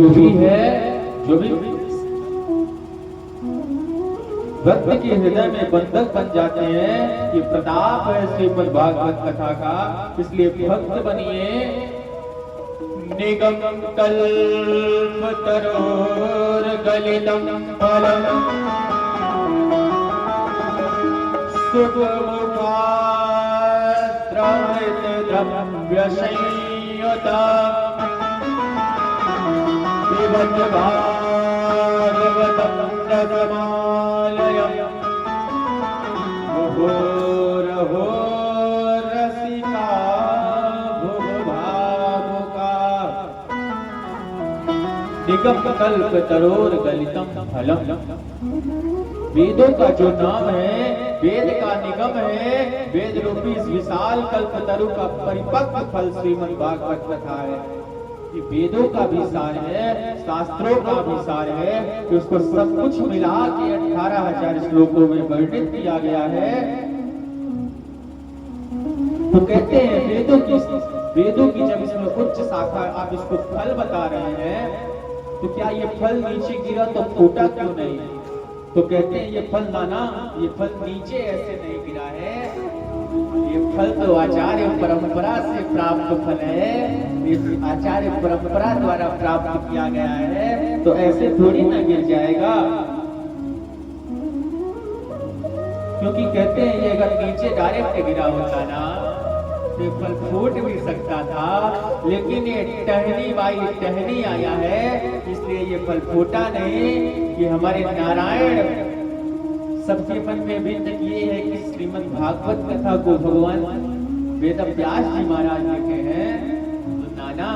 जो भी है, जो भी भक्त के हृदय में बंधक बन जाते हैं, ये प्रताप है श्रीमद् भागवत कथा का। इसलिए भक्त बनिए। निगम कल्प तरोर गलितम फलम सुख मुखास्त्रमृत द्रव्य संयुता पिबत भागवतम रसमालयम् मुहुरहो रसिका भुवभावुका। निगम कल्प तरोर गलितम फलम। वेदों का जो नाम है, वेद का निगम है, वेद रूपी इस विशाल कल्प तरु का परिपक्व फल श्रीमद् भागवत कथा है। ये वेदों का भी सार है, शास्त्रों का भी सार है कि उसको सब कुछ मिला के 18,000 श्लोकों में वर्णित किया गया है। तो कहते हैं वेदों की जब इसमें उच्च शाखा, आप इसको फल बता रहे हैं, तो क्या ये फल नीचे गिरा तो फूटा क्यों नहीं? तो कहते हैं ये फल नाना, ये फल नीचे ऐसे नहीं गिरा है, ये फल तो आचार्य परंपरा से प्राप्त फल है, इस आचार्य परंपरा द्वारा प्राप्त किया गया है, तो ऐसे थोड़ी ना गिर जाएगा। क्योंकि कहते हैं ये अगर नीचे डायरेक्ट गिरा होता ना तो फल फूट भी सकता था, लेकिन ये टहनी बाई टहनी आया है, इसलिए ये फल फूटा नहीं। कि हमारे नारायण सबके मन में विंद किए है कि श्रीमद् भागवत कथा को भगवान वेद व्यास जी महाराज लिखे हैं, तो नाना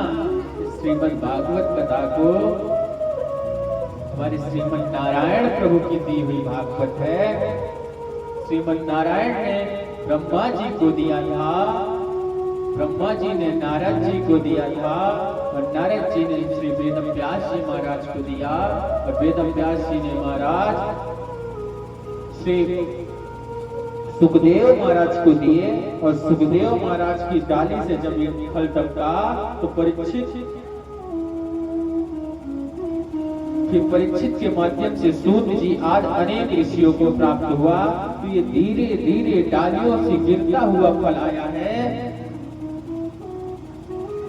श्रीमद् भागवत कथा को हमारे श्रीमद् नारायण प्रभु की दी हुई भागवत है। श्रीमद् नारायण ने ब्रह्मा जी को दिया था, ब्रह्मा जी ने नारद जी को दिया था, और नारद जी ने श्री वेद व्यास जी महाराज को दिया, और वेद व्यास जी ने महाराज श्री सुखदेव महाराज को दिए। और सुखदेव महाराज की डाली से जब ये फल टपका तो परीक्षित के माध्यम से सूत जी आज अनेक ऋषियों को प्राप्त हुआ। तो ये धीरे धीरे डालियों से गिरता हुआ फल आया है।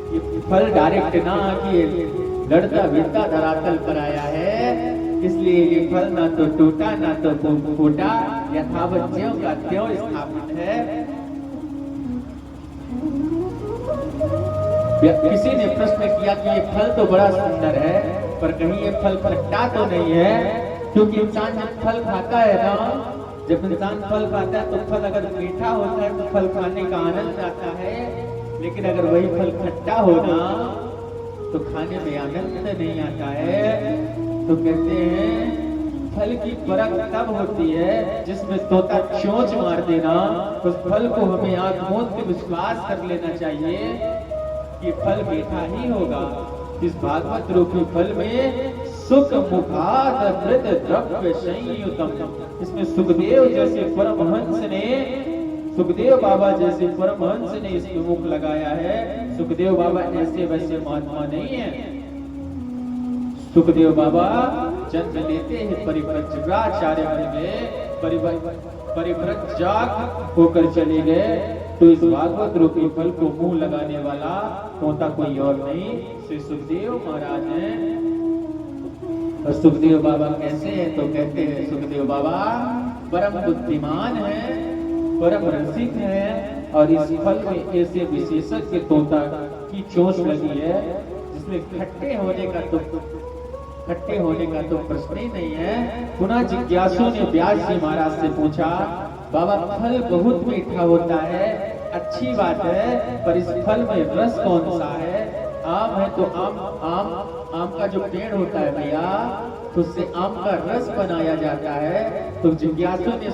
ये फल डायरेक्ट ना कि लड़ता भिड़ता धरातल पर आया है, इसलिए ये फल ना तो टूटा ना तो फूटा, यथावत ज्यों का त्यों स्थापित है। किसी ने प्रश्न किया कि ये फल तो बड़ा सुंदर है, पर कहीं ये फल खट्टा तो नहीं है? क्योंकि इंसान जब फल खाता है ना, जब इंसान फल खाता है तो फल अगर मीठा होता है तो फल खाने का आनंद आता है, लेकिन अगर वही फल खट्टा हो ना तो खाने में आनंद नहीं आता है। तो कहते हैं फल की परख तब होती है जिसमें तोता चोंच मार देना, उस फल को हमें आंख मूंद के विश्वास कर लेना चाहिए कि फल मीठा ही होगा। इस भागवत रूपी फल में सुख मुखाद अमृत द्रव्य संयुतम, इसमें सुखदेव जैसे परमहंस ने, सुखदेव बाबा जैसे परमहंस ने इसमें मुख लगाया है। सुखदेव बाबा ऐसे वैसे महात्मा नहीं है। सुखदेव बाबा जन्म लेते हैं परिव्रजाचार्य बन गए, परिव्रजाक होकर चले गए। तो इस भागवत रूपी फल को मुंह लगाने वाला तोता कोई और नहीं, श्री सुखदेव महाराज हैं। और सुखदेव बाबा कैसे हैं? तो कहते हैं सुखदेव बाबा परम बुद्धिमान हैं, परम रसिक है, और इस फल में ऐसे विशेषज्ञ तोता की चोंच लगी है जिसमें खट्टे होने का तो प्रश्न ही नहीं है। पुनः जिज्ञासु ने व्यास जी महाराज से पूछा, बाबा फल बहुत मीठा होता है, अच्छी बात है, पर इस फल में रस कौन सा है? आम है तो आम का जो पेड़ होता है भैया, तो उससे आम का रस बनाया जाता है। तो जिज्ञासु ने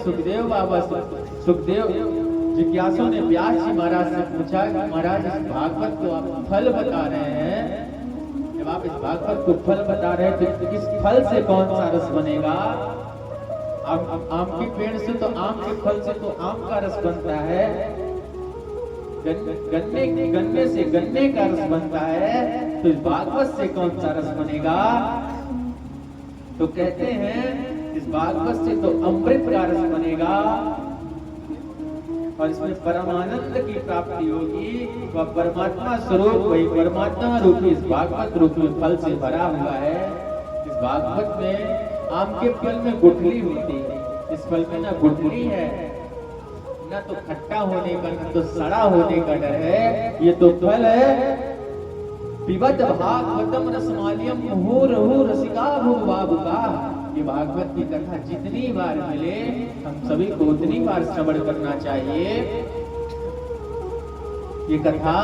जिज्ञासु ने व्यास जी महाराज से पूछा कि महाराज इस भागवत को आप फल बता रहे हैं, जब आप इस भागवत को फल बता रहे हैं तो इस फल से कौन सा रस बनेगा? आम के पेड़ से तो आम के फल से तो आम का रस बनता है, गन्ने से गन्ने का रस बनता है, तो इस भागवत से कौन सा रस बनेगा? तो कहते हैं इस भागवत से तो अमृत का रस बनेगा और इसमें परमानंद की प्राप्ति होगी। वह परमात्मा स्वरूप वही परमात्मा रूपी इस भागवत रूपी फल से भरा हुआ है। इस भागवत में आम के फल में गुठली होती है, इस फल में ना गुठली है, ना तो खट्टा होने का, ना तो सड़ा होने का डर है। ये तो फल है पिबत भागवतम रसमालियम मुहुर्मुहु रसिका भूभावुका। ये भागवत की कथा जितनी बार मिले हम सभी को उतनी बार श्रवण करना चाहिए। ये कथा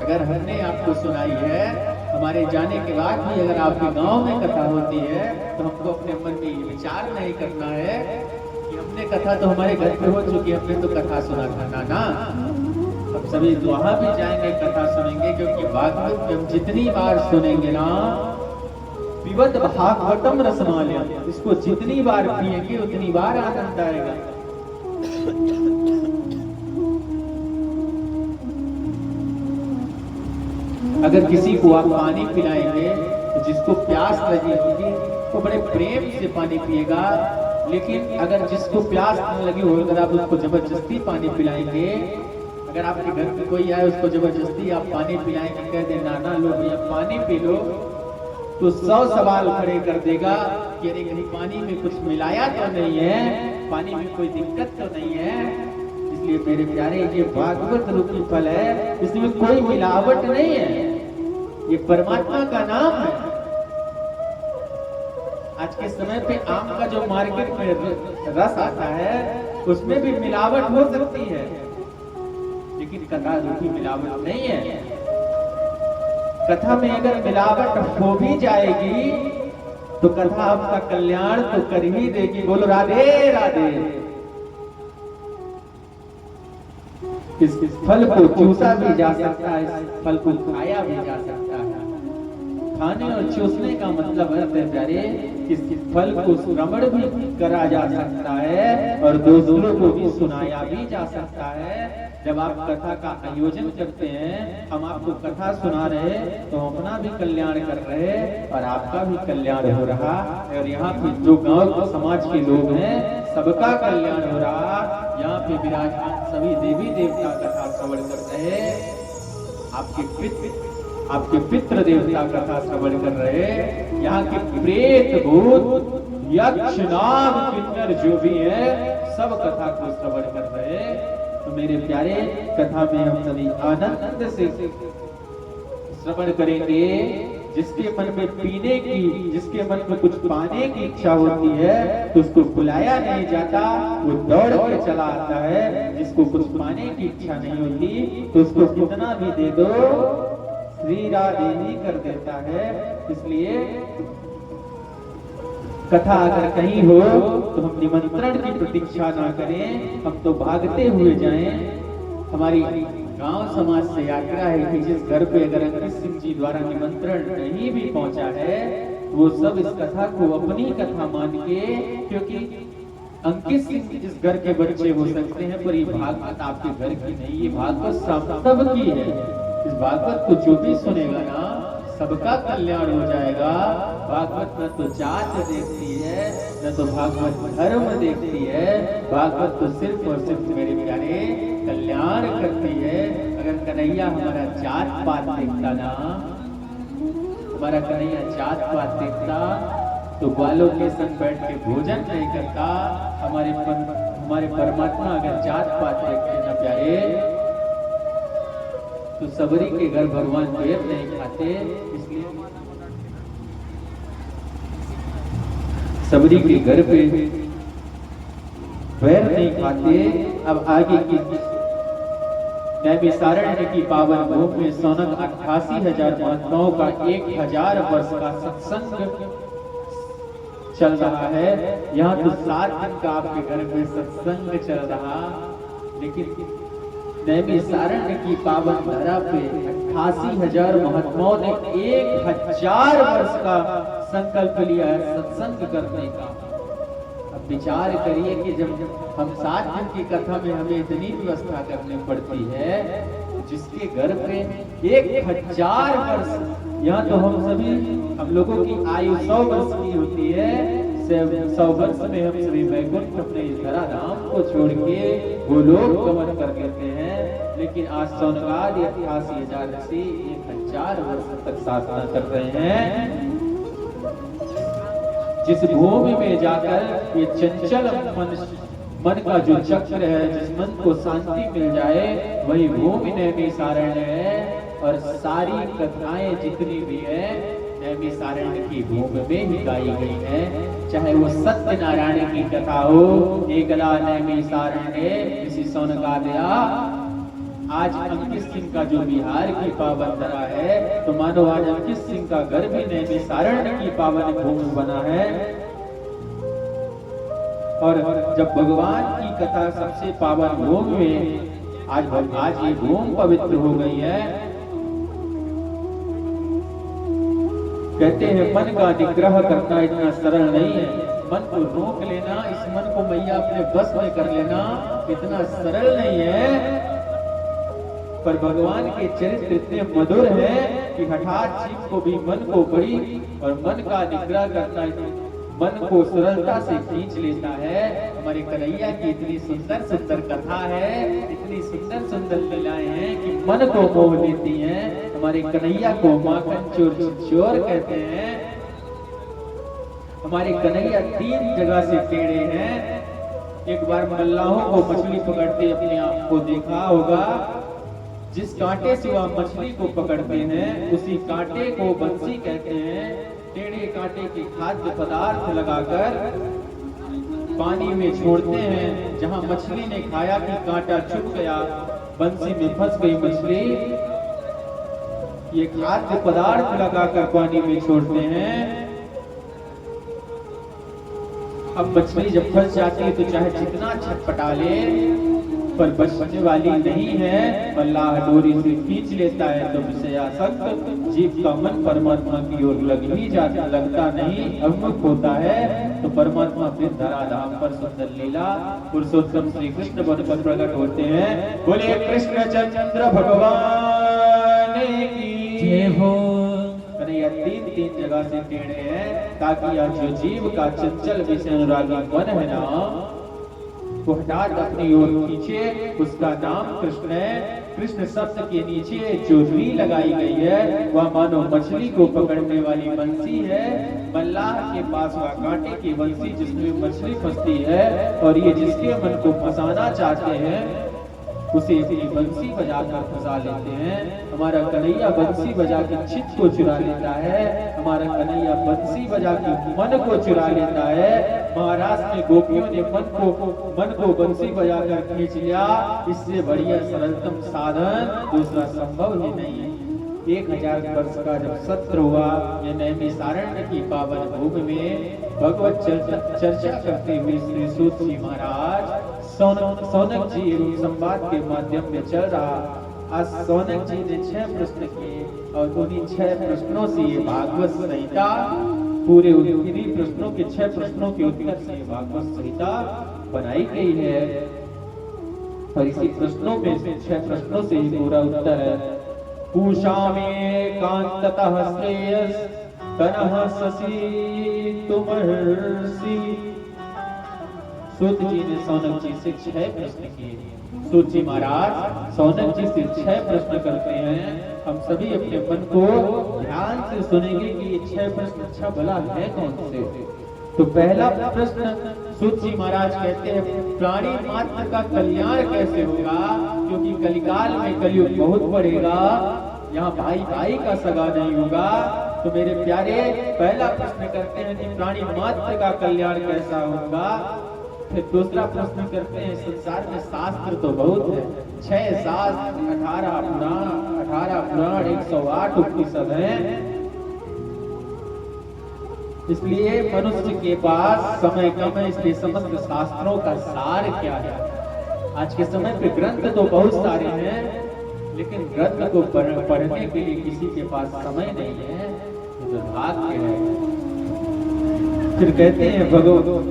अगर हमने आपको सुनाई है, हमारे जाने के बाद भी अगर आपके गांव में कथा होती है तो हमको अपने मन में ये विचार नहीं करना है कि हमने कथा तो हमारे घर पे हो चुकी है, हमने तो कथा सुना था ना। अब सभी वहां भी जाएंगे, कथा सुनेंगे, क्योंकि भागवत में हम जितनी बार सुनेंगे ना, पिबत भागवतम रसमालयम, इसको जितनी बार पिएंगे उतनी बार आनंद आएगा। अगर किसी को आप पानी पिलाएंगे तो जिसको प्यास लगी होगी वो बड़े प्रेम से पानी पिएगा, लेकिन अगर जिसको प्यास नहीं लगी हो अगर आप उसको जबरदस्ती पानी पिलाएंगे, अगर आपके घर में कोई आए उसको जबरदस्ती आप पानी पिलाएंगे, कह दे नाना लो भैया पानी पी लो, तो 100 सवाल खड़े कर देगा कि अरे कहीं पानी में कुछ मिलाया तो नहीं है, पानी में कोई दिक्कत तो नहीं है। इसलिए मेरे प्यारे ये भागवत रूपी फल है, इसमें कोई मिलावट नहीं है, ये परमात्मा का नाम है। आज के समय पे आम का जो मार्केट में रस आता है उसमें भी मिलावट हो सकती है, लेकिन कथा रूपी मिलावट नहीं है। कथा में अगर मिलावट हो भी जाएगी तो कथा आपका कल्याण तो कर ही देगी। बोलो राधे राधे। इस फल को चूसा भी जा सकता है, इस फल को खाया भी जा सकता है। खाने और चूसने का मतलब है प्यारे इस फल को श्रवण भी करा जा सकता है और दूसरों को भी सुनाया भी जा सकता है। जब आप कथा का आयोजन करते हैं, हम आपको कथा सुना रहे तो अपना भी कल्याण कर रहे और आपका भी कल्याण हो रहा, और यहाँ पे जो गांव समाज के लोग हैं सबका कल्याण हो रहा। यहाँ पे विराजमान सभी देवी देवता कथा श्रवण कर रहे, आपके पितृ देवता कथा श्रवण कर रहे, यहाँ के प्रेत भूत यक्ष नाग किन्नर जो भी है सब कथा को श्रवण कर रहे। तो मेरे प्यारे कथा में हम सभी आनंद से श्रवण करेंगे। जिसके मन में पीने की, जिसके मन में कुछ पाने की इच्छा होती है तो उसको बुलाया नहीं जाता, वो दौड़ के चला आता है। जिसको कुछ पाने की इच्छा नहीं होती तो उसको कितना भी दे दो श्री राधे ही कर देता है। इसलिए कथा अगर कहीं हो तो हम निमंत्रण की प्रतीक्षा ना करें, हम तो भागते हुए जाएं। हमारी गांव समाज से यात्रा है कि जिस घर पे अगर अंकित सिंह जी द्वारा निमंत्रण नहीं भी पहुंचा है वो सब इस कथा को अपनी कथा मान के, क्योंकि अंकित सिंह इस घर के बच्चे हो सकते हैं पर ये भागवत आपके घर की नहीं, ये भागवत सबकी है। इस भागवत को जो भी सुनेगा ना सबका कल्याण हो जाएगा। भागवत न तो जात देखती है न तो भागवत धर्म देखती है, भागवत तो सिर्फ और सिर्फ मेरे प्यारे कल्याण करती है। अगर कन्हैया हमारा जात पात देखता ना, हमारा कन्हैया जात पात देखता तो बालों के संग बैठ के भोजन नहीं करता। हमारे परमात्मा अगर जात पात देखते ना प्यारे तो सबरी के घर भगवान वेद नहीं खाते, इसलिए सबरी के घर पे वैर नहीं खाते। अब आगे की नैमिषारण्य की पावन भूमि में सौनक 88,000 महात्माओं का 1000 वर्ष का सत्संग चल रहा है। यहाँ तो 7 दिन का आपके घर में सत्संग चल रहा, लेकिन नैमिषारण्य की पावन धरा पे 88,000 महात्माओं ने 1000 वर्ष का संकल्प लिया है सत्संग करने का। अब विचार करिए कि जब हम 7 दिन की कथा में हमें इतनी व्यवस्था करनी पड़ती है, जिसके घर पे 1000 वर्ष यहाँ तो हम लोगों की आयु 100 वर्ष की होती है। 100 वर्ष में हम श्री वैकुंठ अपने धरा धाम को छोड़ के वो लोग गमन कर लेते हैं। लेकिन आज सोनगाद 88,000 ऋषि 1000 वर्ष तक साधना कर रहे हैं। जिस भूमि में जाकर ये चंचल मन का जो चक्र है, जिस मन को शांति मिल जाए, वही भूमि नैमिषारण्य है। और सारी कथाएं जितनी भी है नैमिषारण्य की भूमि में ही गाई गई है। चाहे वो सत्यनारायण की कथा हो, एकला नैमिषारण्य किसी सोनकादया। आज अंकित सिंह का जो बिहार की पावन धरा है, तो मानो आज अंकित सिंह का घर भी नैमिषारण्य की पावन भूमि बना है। और जब भगवान की कथा सबसे पावन भूमि में आज ये भूमि पवित्र हो गई है। कहते हैं मन का निग्रह करना इतना सरल नहीं है। मन को रोक लेना, इस मन को मैया अपने बस में कर लेना इतना सरल नहीं है। पर भगवान के चरित्र इतने मधुर हैं कि हठात जीव को भी मन को बड़ी और मन का निग्रह करना मन को सरलता से खींच लेता है। हमारे कन्हैया की इतनी सुंदर सुंदर कथा है, इतनी सुंदर सुंदर लीलाएं हैं कि मन को मोह लेती हैं। हमारे कन्हैया को माखन चोर चोर कहते हैं। हमारे कन्हैया 3 जगह से टेढ़े हैं। एक बार मल्लाहों को मछली पकड़ते अपने आप को देखा होगा। जिस कांटे से वह मछली को पकड़ते हैं उसी कांटे को बंसी कहते हैं। टेढ़े कांटे के खाद्य पदार्थ लगाकर पानी में छोड़ते हैं। जहां मछली ने खाया कि कांटा चुभ गया, बंसी में फंस गई मछली। ये खाद्य पदार्थ लगाकर पानी में छोड़ते हैं। अब मछली जब फंस जाती है तो चाहे जितना छटपटा ले पर बचने वाली नहीं है। अल्लाह डोरी से खींच लेता है तो विषयासक्त जीव का मन परमात्मा की ओर लगता नहीं, अभिमुख होता है। तो परमात्मा फिर धराधाम पर सुंदर लीला पुरुषोत्तम श्री कृष्ण बन पर प्रकट होते हैं। बोले कृष्ण चंद्र भगवान की जय हो। कन्हैया 3 जगह से टेढ़े हैं ताकि यह जो जीव का चंचल विषय अनुरागी मन है ना, को हटात अपनी ओर खींचे। उसका नाम कृष्ण है। कृष्ण शब्द के नीचे जो री लगाई गई है वह मानो मछली को पकड़ने वाली बंसी है। मल्लाह के पास वह कांटे की बंसी जिसमें मछली फंसती है। और ये जिसके मन को फंसाना चाहते हैं उसे इतनी बंसी बजाकर फंसा लेते हैं। हमारा कन्हैया बंसी बजा के चित्त को चुरा लेता है। हमारा कन्हैया बंसी बजा के मन को चुरा लेता है। महाराष्ट्र में गोपियों ने मन को बंसी बजाकर खींच लिया। इससे बढ़िया सरलतम साधन दूसरा संभव ही नहीं है। 1000 वर्ष का जब सत्र हुआ ये नैमिषारण्य की पावन भूमि में भगवत चर्चा करते हुए श्री सूत जी महाराज सौनक जी एवं संवाद के माध्यम में चल रहा। आज सौनक जी ने 6 प्रश्न किए और उन्हीं 6 प्रश्नों से ये भागवत संहिता पूरे उन्हीं प्रश्नों के 6 प्रश्नों के उत्तर से भागवत संहिता बनाई गई है। और इसी प्रश्नों में से 6 प्रश्नों से ही पूरा उत्तर है। पूषामे कांततः श्रेयस तनः शशि तुमहर्षि। सूत जी ने सौनक जी से 6 प्रश्न किए। सूत जी महाराज सौनक जी से 6 प्रश्न करते हैं। हम सभी अपने मन को ध्यान से सुनेंगे कि ये 6 प्रश्न अच्छा भला है कौन से। तो पहला प्रश्न सूत जी महाराज कहते हैं प्राणी मात्र का कल्याण कैसे होगा, क्योंकि कलिकाल में कलयुग बहुत बढ़ेगा, यहाँ भाई भाई का सगा नहीं होगा। तो मेरे प्यारे पहला प्रश्न करते हैं कि प्राणी मात्र का कल्याण कैसा होगा। फिर दूसरा प्रश्न करते हैं संसार में शास्त्र तो बहुत है, 6 शास्त्र 18 पुराण 108 उपनिषद हैं। इसलिए मनुष्य के पास समय कम है, इसलिए समस्त शास्त्रों का सार क्या है। आज के समय पे ग्रंथ तो बहुत सारे हैं, लेकिन ग्रंथ को पढ़ने के लिए किसी के पास समय नहीं है। तो दुर्भाग्य है। फिर कहते हैं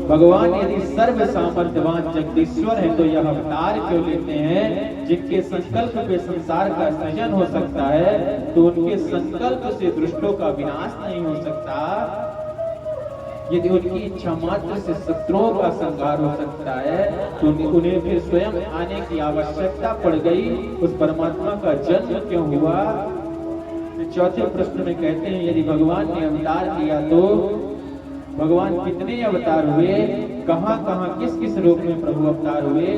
भगवान यदि सर्व सामर्थ्यवान जगदीश्वर है तो यह अवतार क्यों लेते हैं? जिनके संकल्प पे संसार का सृजन हो सकता है तो उनके संकल्प से दुष्टों का विनाश नहीं हो सकता। यदि उनकी इच्छा मात्र से शत्रुओं का संहार हो सकता है तो उन्हें फिर स्वयं आने की आवश्यकता पड़ गई। उस परमात्मा का जन्म क्यों हुआ? चौथे प्रश्न में कहते हैं यदि भगवान ने अवतार लिया तो भगवान कितने अवतार हुए, कहां कहां किस किस रूप में प्रभु अवतार हुए?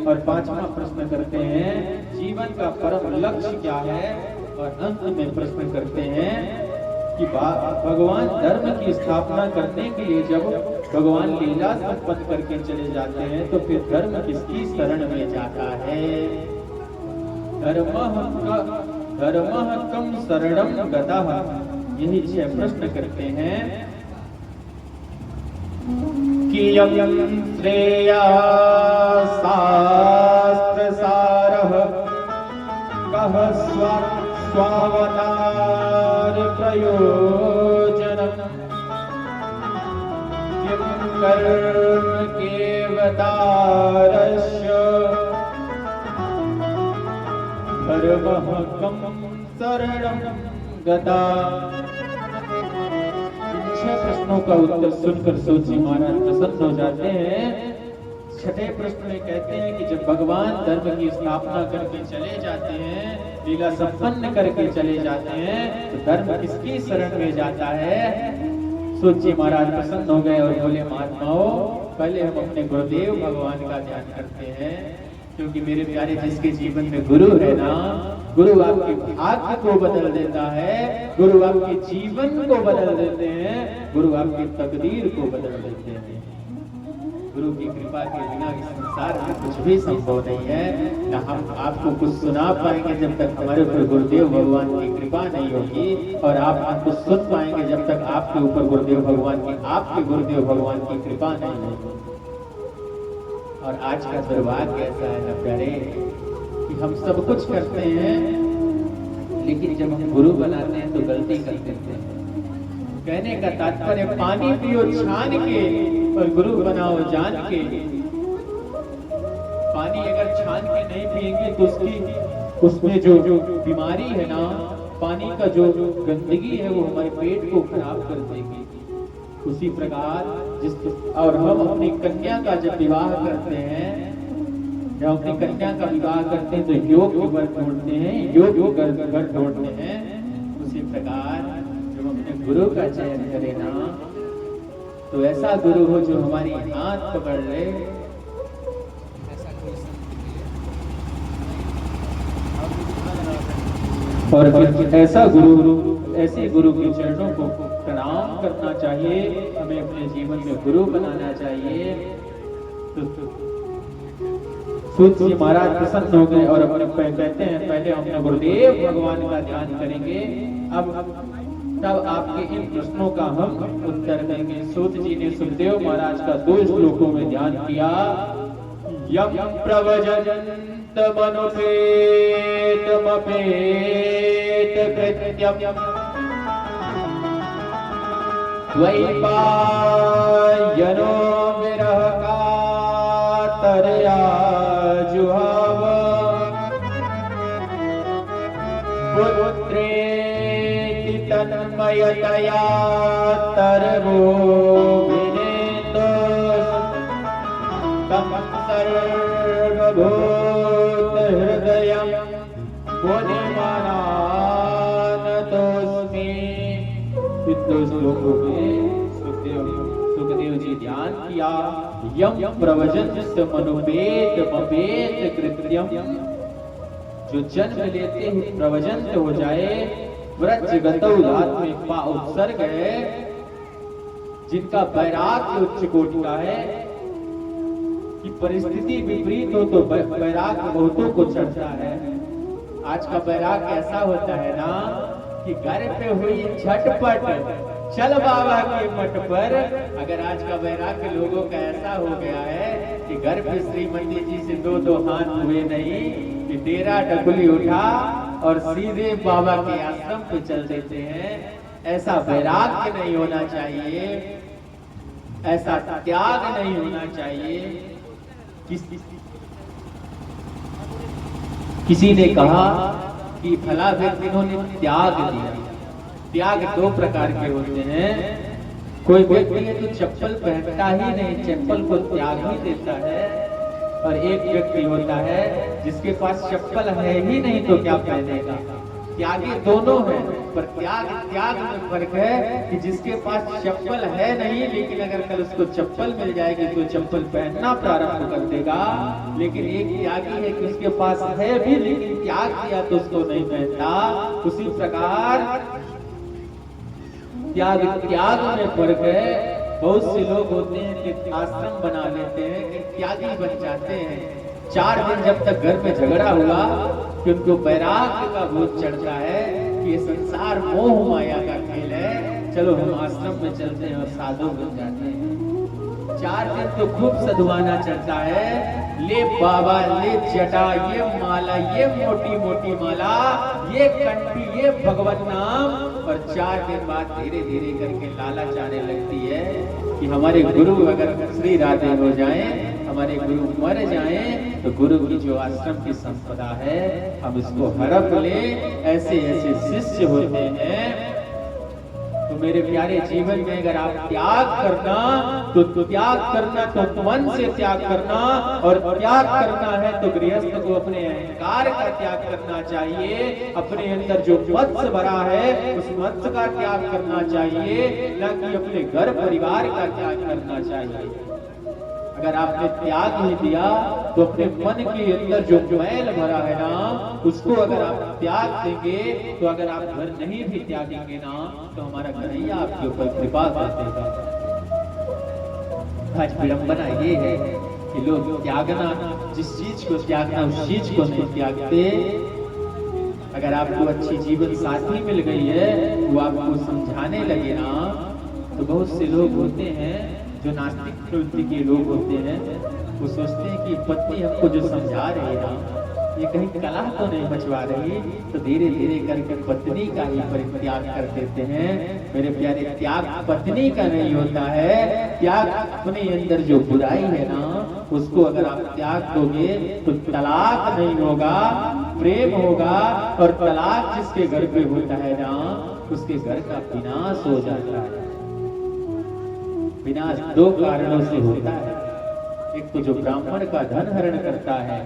और पांचवा प्रश्न करते हैं जीवन का परम लक्ष्य क्या है? और अंत में प्रश्न करते हैं कि भगवान धर्म की स्थापना करने के लिए जब भगवान लीला संपन्न करके चले जाते हैं तो फिर धर्म किसकी शरण में जाता है? धर्मः कम शरणं गतः, यही 6 प्रश्न करते हैं। कियं श्रेया शास्त्र सारः कः स्वावतार प्रयोजनम् किं कर्म केवतारस्य धर्मः कं शरणं गता। 6 प्रश्नों का उत्तर सुनकर सूतजी महाराज प्रसन्न हो जाते हैं। छठे प्रश्न में कहते हैं कि जब भगवान धर्म की स्थापना करके चले जाते हैं, लीला संपन्न करके चले जाते हैं तो धर्म किसकी शरण में जाता है? सूतजी महाराज प्रसन्न हो गए और बोले महात्माओं पहले हम अपने गुरुदेव भगवान का ध्यान करते हैं, क्योंकि मेरे प्यारे जिसके जीवन में गुरु है ना, गुरु आपके भाग्य को बदल देता है, गुरु आपके जीवन को बदल देते हैं, गुरु आपकी तकदीर को बदल देते हैं। गुरु की कृपा के बिना इस संसार में कुछ भी संभव नहीं है। ना हम आपको कुछ सुना पाएंगे जब तक हमारे ऊपर गुरुदेव भगवान की कृपा नहीं होगी, और आप हमको सुन पाएंगे जब तक आपके ऊपर गुरुदेव भगवान की, आपके गुरुदेव भगवान की कृपा नहीं होगी। और आज का दुर्भाग्य ऐसा है ना प्यारे कि हम सब कुछ करते हैं लेकिन जब हम गुरु बनाते हैं तो गलती कर देते हैं। कहने का तात्पर्य पानी पियो छान के और गुरु बनाओ जान के। पानी अगर छान के नहीं पिएंगे तो उसमें जो बीमारी है ना, पानी का जो गंदगी है वो हमारे पेट को खराब कर देगी। उसी प्रकार और हम अपनी कन्या का जब विवाह करते हैं, जब अपनी कन्या का विवाह करते हैं तो योग्य वर ढूंढते हैं, योग्य घर ढूंढते हैं। उसी प्रकार जब अपने गुरु का चयन करें ना तो ऐसा गुरु हो जो हमारी हाथ पकड़ ले, और फिर ऐसा ऐसे गुरु के चरणों को प्रणाम करना चाहिए। हमें अपने जीवन में गुरु बनाना चाहिए। सूत जी महाराज प्रसन्न हो गए और अपने कहते हैं पहले हम अपने गुरुदेव भगवान का ध्यान करेंगे, अब तब आपके इन प्रश्नों का हम उत्तर देंगे। सूत जी ने सुखदेव महाराज का 2 श्लोकों में ध्यान किया। यम प्रवजन्त मनुपेतमपेत कृत्यम द्वैपायनो विरह कातरया जुहाव पुत्रेति तन्मयतया तरवो विनेतो तं सर्वभूत हृदयं मुनिमानतोऽस्मि। इन 2 श्लोकों में सुखदेव जी ध्यान किया। यम प्रवजन्त मनुपेत मपेत कृत्यम, जो जन्म लेते ही प्रवजंत हो जाए, व्रज गतौ धात में पा उपसर्ग है, जिनका वैराग्य उच्च कोटि का है कि परिस्थिति विपरीत हो तो वैराग्य बहुतों को चढ़ता है। आज का वैराग्य ऐसा होता है ना कि घर पे हुई झटपट चल बाबा के मठ पर। अगर आज का वैराग्य लोगों का ऐसा हो गया है कि घर पे श्रीमती जी से 2 हाथ हुए नहीं कि डेरा डकुली उठा और सीधे बाबा के आश्रम पे चल देते हैं। ऐसा वैराग्य नहीं होना चाहिए। ऐसा त्याग नहीं होना चाहिए। किसी ने कहा कि फला व्यक्ति इन्होंने त्याग दिया। त्याग दो प्रकार के होते हैं। कोई व्यक्ति है तो चप्पल पहनता ही नहीं, चप्पल को त्याग ही देता है, और एक व्यक्ति होता है जिसके पास चप्पल है ही नहीं तो क्या पहनेगा। त्यागी दोनों है, पर त्याग में फर्क है कि जिसके पास चप्पल है नहीं, लेकिन अगर कल उसको चप्पल मिल जाएगी तो चप्पल पहनना प्रारंभ कर देगा। लेकिन एक त्यागी है कि उसके पास है भी लेकिन त्याग किया तो उसको नहीं पहनता। उसी प्रकार त्याग में फर्क है। बहुत से लोग होते हैं कि आश्रम बना लेते हैं कि त्यागी बन जाते हैं। 4 दिन जब तक घर में झगड़ा हुआ कि उनको वैराग्य का बोध चढ़ता है कि ये संसार मोह माया का खेल है, चलो हम आश्रम में चलते हैं और साधु बन जाते हैं। 4 दिन तो खूब सधुआना चलता है, ले बाबा ले जटा, ये माला, ये मोटी मोटी माला, ये कंठी, ये भगवत नाम। और 4 दिन बाद धीरे धीरे करके लालच आने लगती है कि हमारे गुरु अगर श्री राधे हो जाएं, हमारे गुरु मर जाएं, तो गुरु की जो आश्रम की संपदा है हम इसको हड़प ले। ऐसे ऐसे शिष्य होते हैं। तो मेरे प्यारे जीवन में अगर आप त्याग करना तो त्याग करना तो मन से त्याग करना, और त्याग करना है तो गृहस्थ को अपने अहंकार का त्याग करना चाहिए। अपने अंदर जो मत्स्य भरा है उस मत्स्य का त्याग करना चाहिए, न कि अपने घर परिवार का त्याग करना चाहिए। अगर आपने त्याग नहीं दिया तो अपने मन के अंदर जो मैल भरा है ना, उसको अगर आप त्याग देंगे, तो अगर आप घर नहीं भी त्यागेंगे ना, तो हमारा कन्हैया आपके ऊपर कृपा कर देगा। आज विडंबना ये है कि लोग त्यागना, जिस चीज को त्यागना उस चीज को नहीं त्यागते। अगर आपको अच्छी जीवन साथी मिल गई है, वो आपको समझाने लगे ना, तो बहुत से लोग होते हैं जो नास्तिक प्रवृत्ति के लोग होते हैं, वो सोचते हैं कि पत्नी हमको जो समझा रही है ना, ये कहीं कलह तो नहीं मचवा रही, तो धीरे धीरे करके पत्नी का ही परित्याग कर देते हैं। मेरे प्यारे, त्याग पत्नी का नहीं होता है, त्याग अपने अंदर जो बुराई है ना, उसको अगर आप त्याग दोगे तो तलाक नहीं होगा, प्रेम होगा। और तलाक जिसके घर पे होता है ना, उसके घर का विनाश हो जाता है। विनाश 2 कारणों से होता है। एक तो जो ब्राह्मण का धन हरण करता है,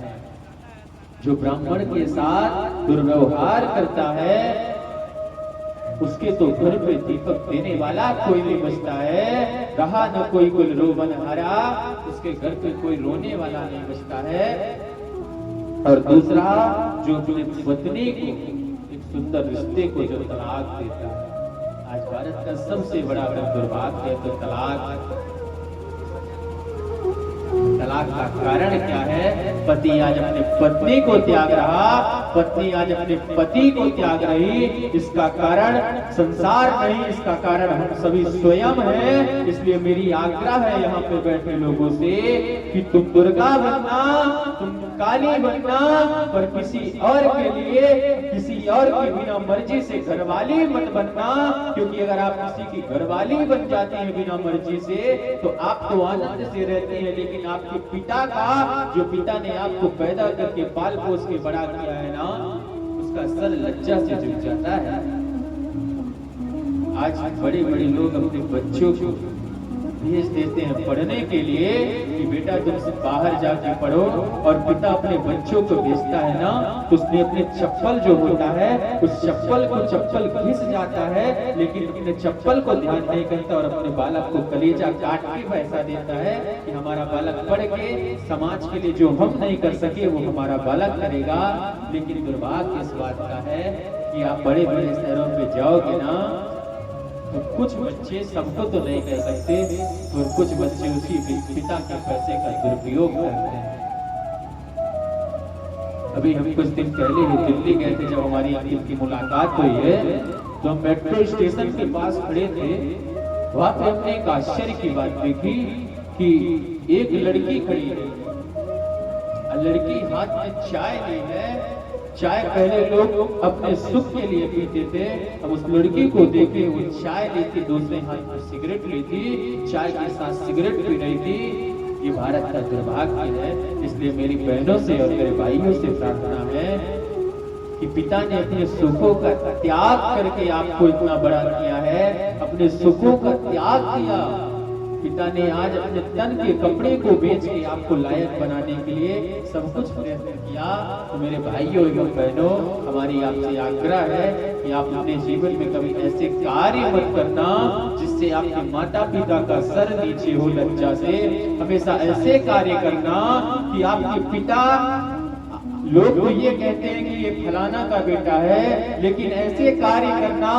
जो ब्राह्मण के साथ दुर्व्यवहार करता है, उसके तो घर पे दीपक देने वाला कोई नहीं बचता है। रहा न कोई कुल रोवन हारा, उसके घर पे कोई रोने वाला नहीं बचता है। और दूसरा, जो अपने पत्नी को, एक सुंदर रिश्ते को जो तलाक देता है। आज भारत का सबसे बड़ा दुर्भाग्य है तो तलाक का कारण क्या है? पति आज अपने पत्नी को त्याग रहा, पत्नी आज अपने पति को त्याग रही। इसका कारण संसार नहीं, इसका कारण हम सभी स्वयं हैं। इसलिए मेरी आग्रह है यहाँ पे बैठे लोगों से कि तुम दुर्गा बनना, तुम काली बनना, पर किसी और के लिए, किसी और की बिना मर्जी से घरवाली मत बनना। क्योंकि अगर आप किसी की घरवाली बन जाते हैं बिना मर्जी से, तो आप तो आनंद से रहते हैं, लेकिन आपके पिता का, जो पिता ने आपको पैदा करके पाल पोस के बड़ा किया है ना, उसका सर लज्जा से झुक जाता है। आज बड़े बड़े लोग अपने बच्चों को भेज देते हैं पढ़ने के लिए कि बेटा तुम बाहर जाके पढ़ो, और पिता अपने बच्चों को भेजता है ना, तो उसने अपने चप्पल जो होता है, उस चप्पल को चप्पल घिस जाता है, लेकिन अपने चप्पल को ध्यान नहीं करता और अपने बालक को कलेजा काट के पैसा देता है कि हमारा बालक पढ़ के समाज के लिए जो हम नहीं कर सके वो हमारा बालक करेगा। लेकिन दुर्भाग्य इस बात का है कि आप बड़े बड़े शहरों पे जाओगे ना, तो कुछ बच्चे, सबको तो नहीं कह सकते, और कुछ बच्चे उसी पिता के पैसे का दुरुपयोग करते हैं। अभी हम कुछ दिन पहले ही दिल्ली गए थे, जब हमारी इनकी मुलाकात हुई है, तो हम मेट्रो स्टेशन के पास खड़े थे। वहां पे हमने एक आश्चर्य की बात देखी कि एक लड़की खड़ी है, लड़की हाथ में चाय ली है, चाय पहले लोग अपने सुख के लिए पीते थे, अब उस लड़की को देखे वो चाय लेती, दूसरे हाथ में सिगरेट लेती, चाय के साथ सिगरेट पी रही थी। ये भारत का दुर्भाग्य है। इसलिए मेरी बहनों से और मेरे भाइयों से प्रार्थना है कि पिता ने अपने सुखों का त्याग करके आपको इतना बड़ा किया है, अपने सुखों का त्याग किया। पिता ने आज अपने तन के कपड़े को बेच के आपको लायक बनाने के लिए सब कुछ प्रयत्न किया। तो मेरे भाइयों एवं बहनों, हमारी आपसे आग्रह है कि आप अपने जीवन में कभी ऐसे कार्य मत करना जिससे आपके माता पिता का सर नीचे हो लज्जा से। हमेशा ऐसे कार्य करना कि आपके पिता, लोग तो ये कहते हैं कि ये फलाना का बेटा है, लेकिन ऐसे कार्य करना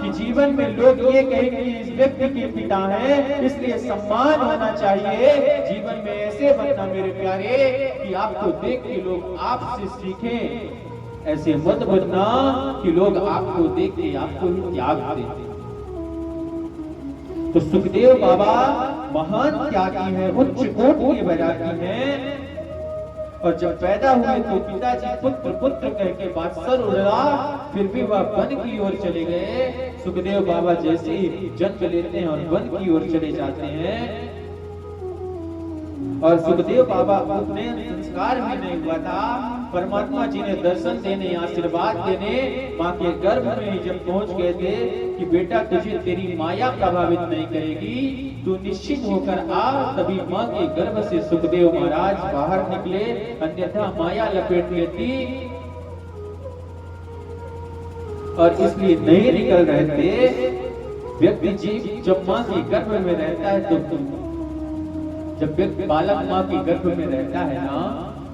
कि जीवन में लोग ये कहें कि इस व्यक्ति के पिता है, इसलिए सम्मान होना चाहिए। जीवन में ऐसे बनना मेरे प्यारे कि आपको देख के लोग आपसे सीखें। ऐसे मत बनना कि लोग आपको देख के आपको ही त्याग दें। तो सुखदेव बाबा महान त्यागी है, उच्च कोट के वैरागी हैं। और जब पैदा हुए तो पिताजी पुत्र पुत्र कह के बाद सर उड़ा, फिर भी वह वन की ओर चले गए। सुखदेव बाबा जैसे ही जन्म लेते हैं और वन की ओर चले जाते हैं, और सुखदेव बाबा अपने संस्कार भी नहीं हुआ था। परमात्मा जी ने दर्शन देने, आशीर्वाद देने माँ के गर्भ में ही जब पहुंच गए थे कि बेटा तुझे तेरी माया प्रभावित नहीं करेगी, तू निश्चित होकर आ। तभी माँ के गर्भ से सुखदेव महाराज बाहर निकले, अन्यथा माया लपेट लेती और इसलिए नहीं निकल रहे थे। व्यक्ति जीव जब माँ के गर्भ में रहता है तो जब व्यक्ति बालक माँ के गर्भ में रहता है ना,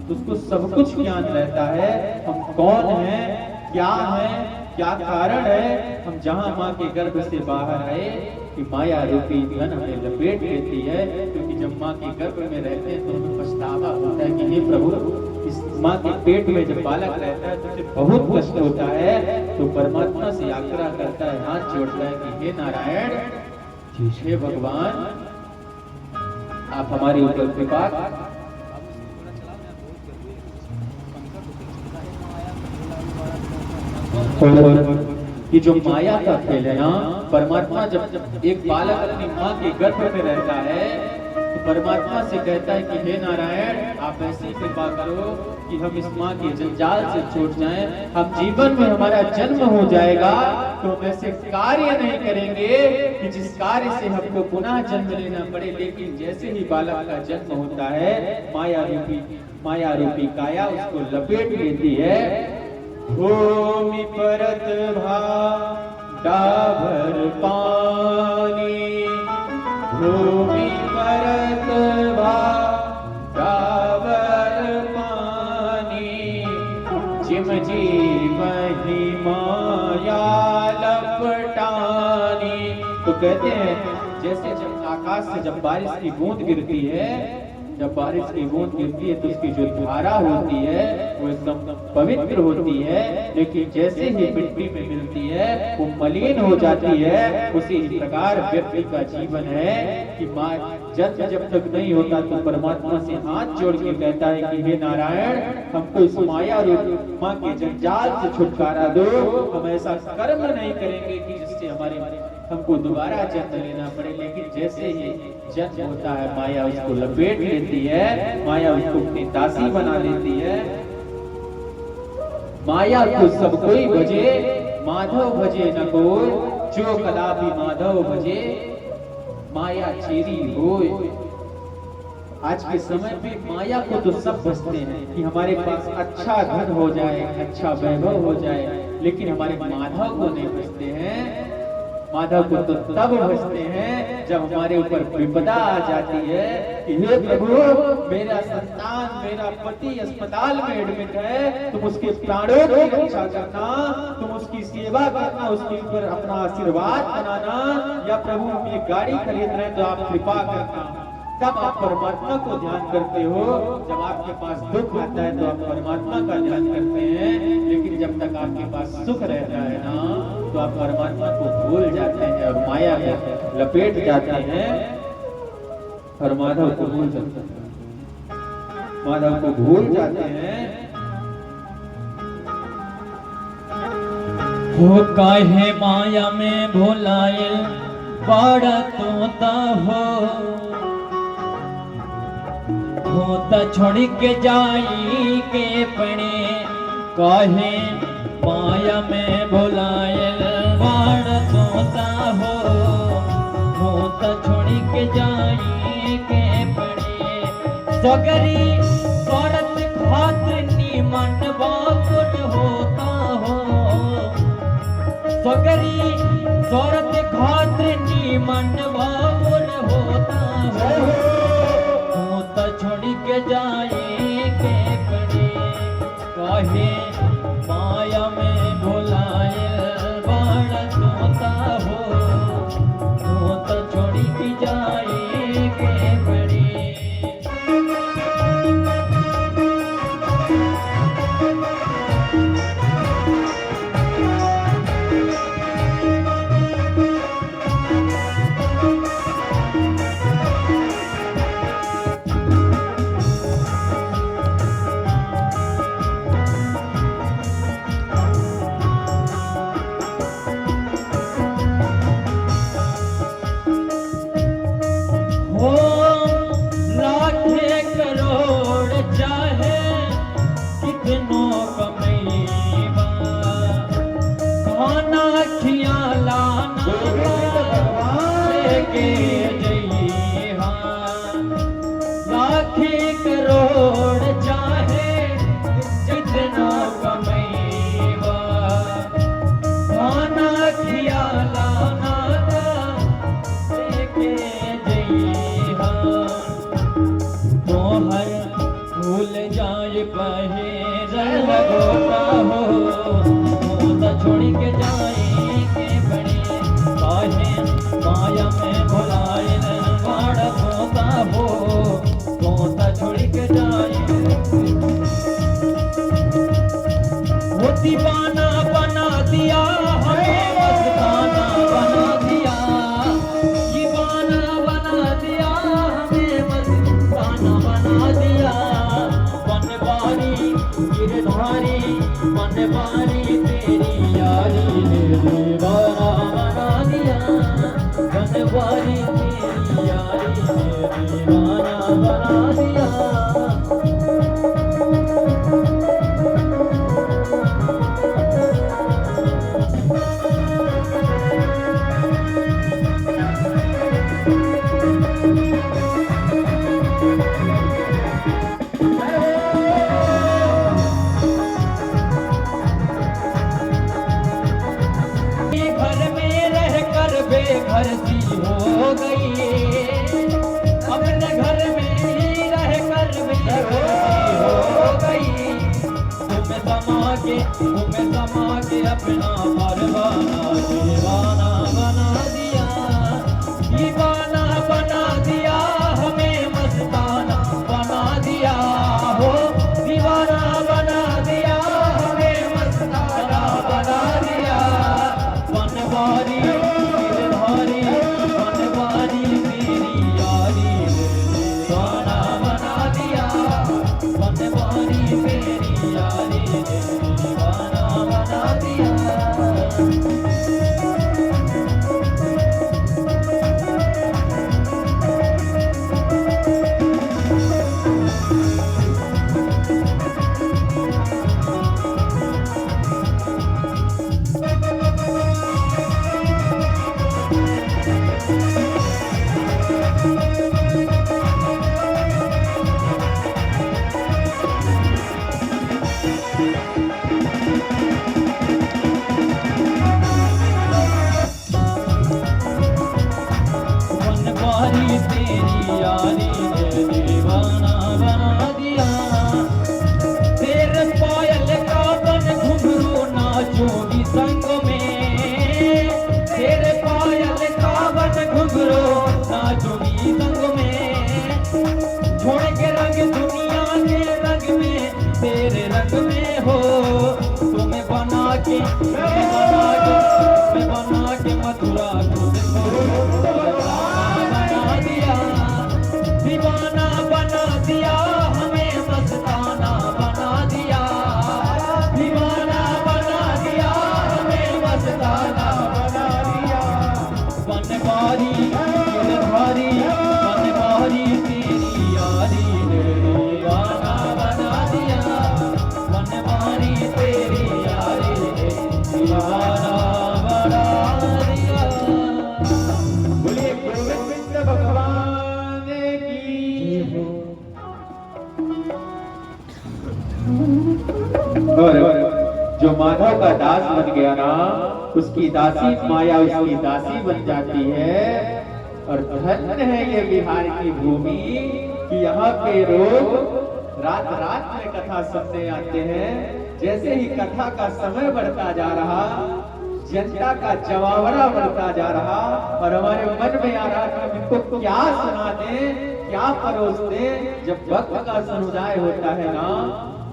तो उसको सब कुछ ज्ञान रहता है। हम कौन हैं, क्या हैं, क्या कारण है। हम जहाँ माँ के गर्भ से बाहर आए कि माया रूपी धन हमें लपेट लेती है, क्योंकि जब माँ के गर्भ में रहते हैं तो हमें पछतावा होता है कि हे प्रभु, इस माँ के पेट में जब बालक रहता है तो उसे बहुत कष्ट होता है। तो परमात्मा से आग्रह करता है, हाथ जोड़ता है कि हे नारायण, हे भगवान, आप हमारे ऊपर कृपा। कि जो माया का खेल है ना, परमात्मा जब एक बालक अपनी माँ के गर्भ में रहता है तो परमात्मा से कहता है कि हे नारायण, आप ऐसी कृपा करो कि हम इस माँ के जंजाल से छूट जाएं। हम जीवन में हमारा जन्म हो जाएगा तो हम ऐसे कार्य नहीं करेंगे कि जिस कार्य से हमको पुनः जन्म लेना पड़े। लेकिन जैसे ही बालक का जन्म होता है, माया रूपी काया उसको लपेट लेती है। भूमि परत भा डाभर पानी, भूमि परत भा डाभर पानी, जिम जीव ही माया लपटानी। तो कहते हैं जैसे जब आकाश से जब बारिश की बूंद गिरती है, जब बारिश की बूंद गिरती है तो उसकी जो धारा होती है वो एकदम पवित्र होती है, लेकिन जैसे ही मिट्टी में मिलती है वो मलिन हो जाती है। उसी प्रकार व्यक्ति का जीवन है कि माँ जन्म जब तक नहीं होता तो परमात्मा से हाथ जोड़ के कहता है कि हे नारायण, हमको इस माया रूप माँ के जंजाल से छुटकारा दो। हम ऐसा कर्म नहीं करेंगे कि जिससे हमको दोबारा जन्म लेना पड़े। लेकिन जैसे ही जन्म होता है माया उसको लपेट लेती है, माया उसको अपनी दासी बना लेती है। माया को सब कोई भजे, माधव भजे न कोई, जो कदापि माधव भजे माया चेरी होय। आज के समय पे माया को तो सब भजते हैं कि हमारे पास अच्छा धन हो जाए, अच्छा वैभव हो जाए, लेकिन हमारे माधव को नहीं भजते हैं। माधव को तो तब भजते हैं जब हमारे ऊपर विपदा आ जाती है कि हे प्रभु, मेरा संतान, मेरा पति अस्पताल में एडमिट है, तुम उसके प्राणों की रक्षा करना, तुम उसकी सेवा करना, उसके ऊपर अपना आशीर्वाद बनाना। या प्रभु हम ये गाड़ी खरीद रहे हैं तो आप कृपा करना। तब आप परमात्मा को ध्यान करते हो। जब आपके पास दुख आता है तो आप परमात्मा का ध्यान करते हैं, लेकिन जब तक आपके पास सुख रहता है ना तो आप परमात्मा को भूल जाते हैं और माया में लपेट जाते हैं और माधव को भूल जाते हैं। माधव को भूल जाते हैं। हो काहे माया में भोलाए बड़ा तोता हो त छोड़ के जाई के पड़े काहे माया में भोलाए बड़ा तोता हो त छोड़ के जाई के पड़े सगरी औरत खातिर नीमन बाकुल होता हो सगरी औरत खातिर नीमन बाकुल होता हो त छोड़ के जाए के पड़े काहे माया में भोलाए बड़ा तोता हो त छोड़ के जाए के पड़े हो लाखे करोड़ चाहे कितनों कमैबा खाना खियालाना लेके जइहा लाखे करोड़ चाहे कितनों कमैबा खाना खियालाना लेके जइहा तोहर भूल जाए पहे लगोता हो त छोड़ के जाए के बड़े काहे माया में भुलाए बड़ा तोता हो त छोड़ के जाए वो दीवाना बना दिया हमें मस्ताना बना दिया दीवाना बना दिया हमें मस्ताना बना दिया बनवारी गिरधारी बनवारी तेरी यारी ने दीवाना बना दिया बनवारी तेरी यारी ने दीवाना बना दिया घर में रह कर बेघर सी हो गई अपने घर में ही रह कर बेघर सी हो गई तुम्हें समा के अपना परवाना दीवाना बना दिया दीवाना बना दिया हमें मस्ताना बना दिया हो दीवाना बना दिया हमें मस्ताना बना दिया बनवारी गिरधारी बनवारी तेरी यारी दीवाना बना दिया बनवारी तेरी यारी दीवाना बना दिया का दास बन गया ना, उसकी दासी माया उसकी दासी बन जाती है। और धन्य है ये बिहार की भूमि कि यहाँ पे लोग रात रात में कथा सुनने आते हैं। जैसे ही कथा का समय बढ़ता जा रहा, जनता का जवावड़ा बढ़ता जा रहा और हमारे मन में आ रहा कि हम इनको क्या सुना दें, क्या परोस दें। जब भक्त का समुदाय होता है ना,